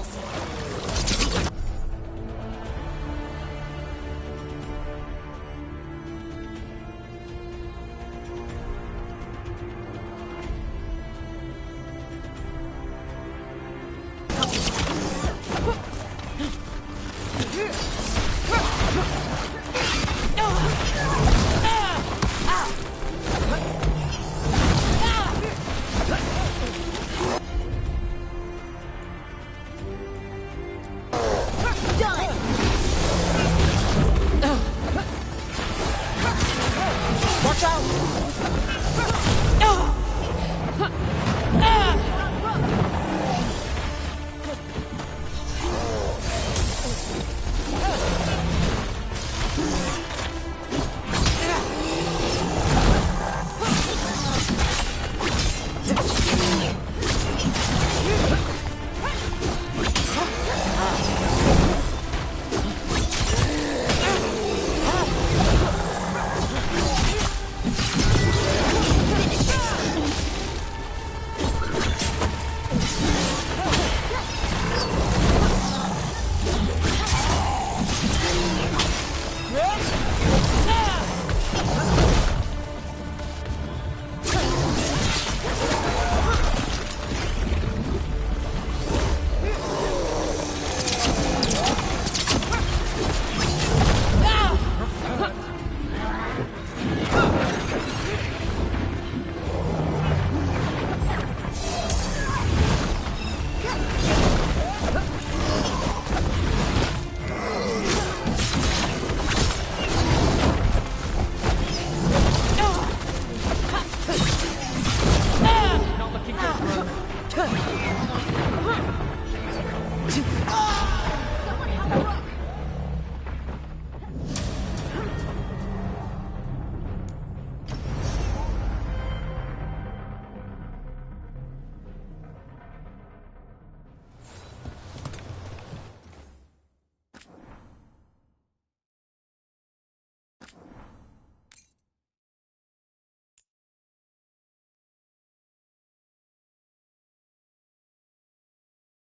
Ah!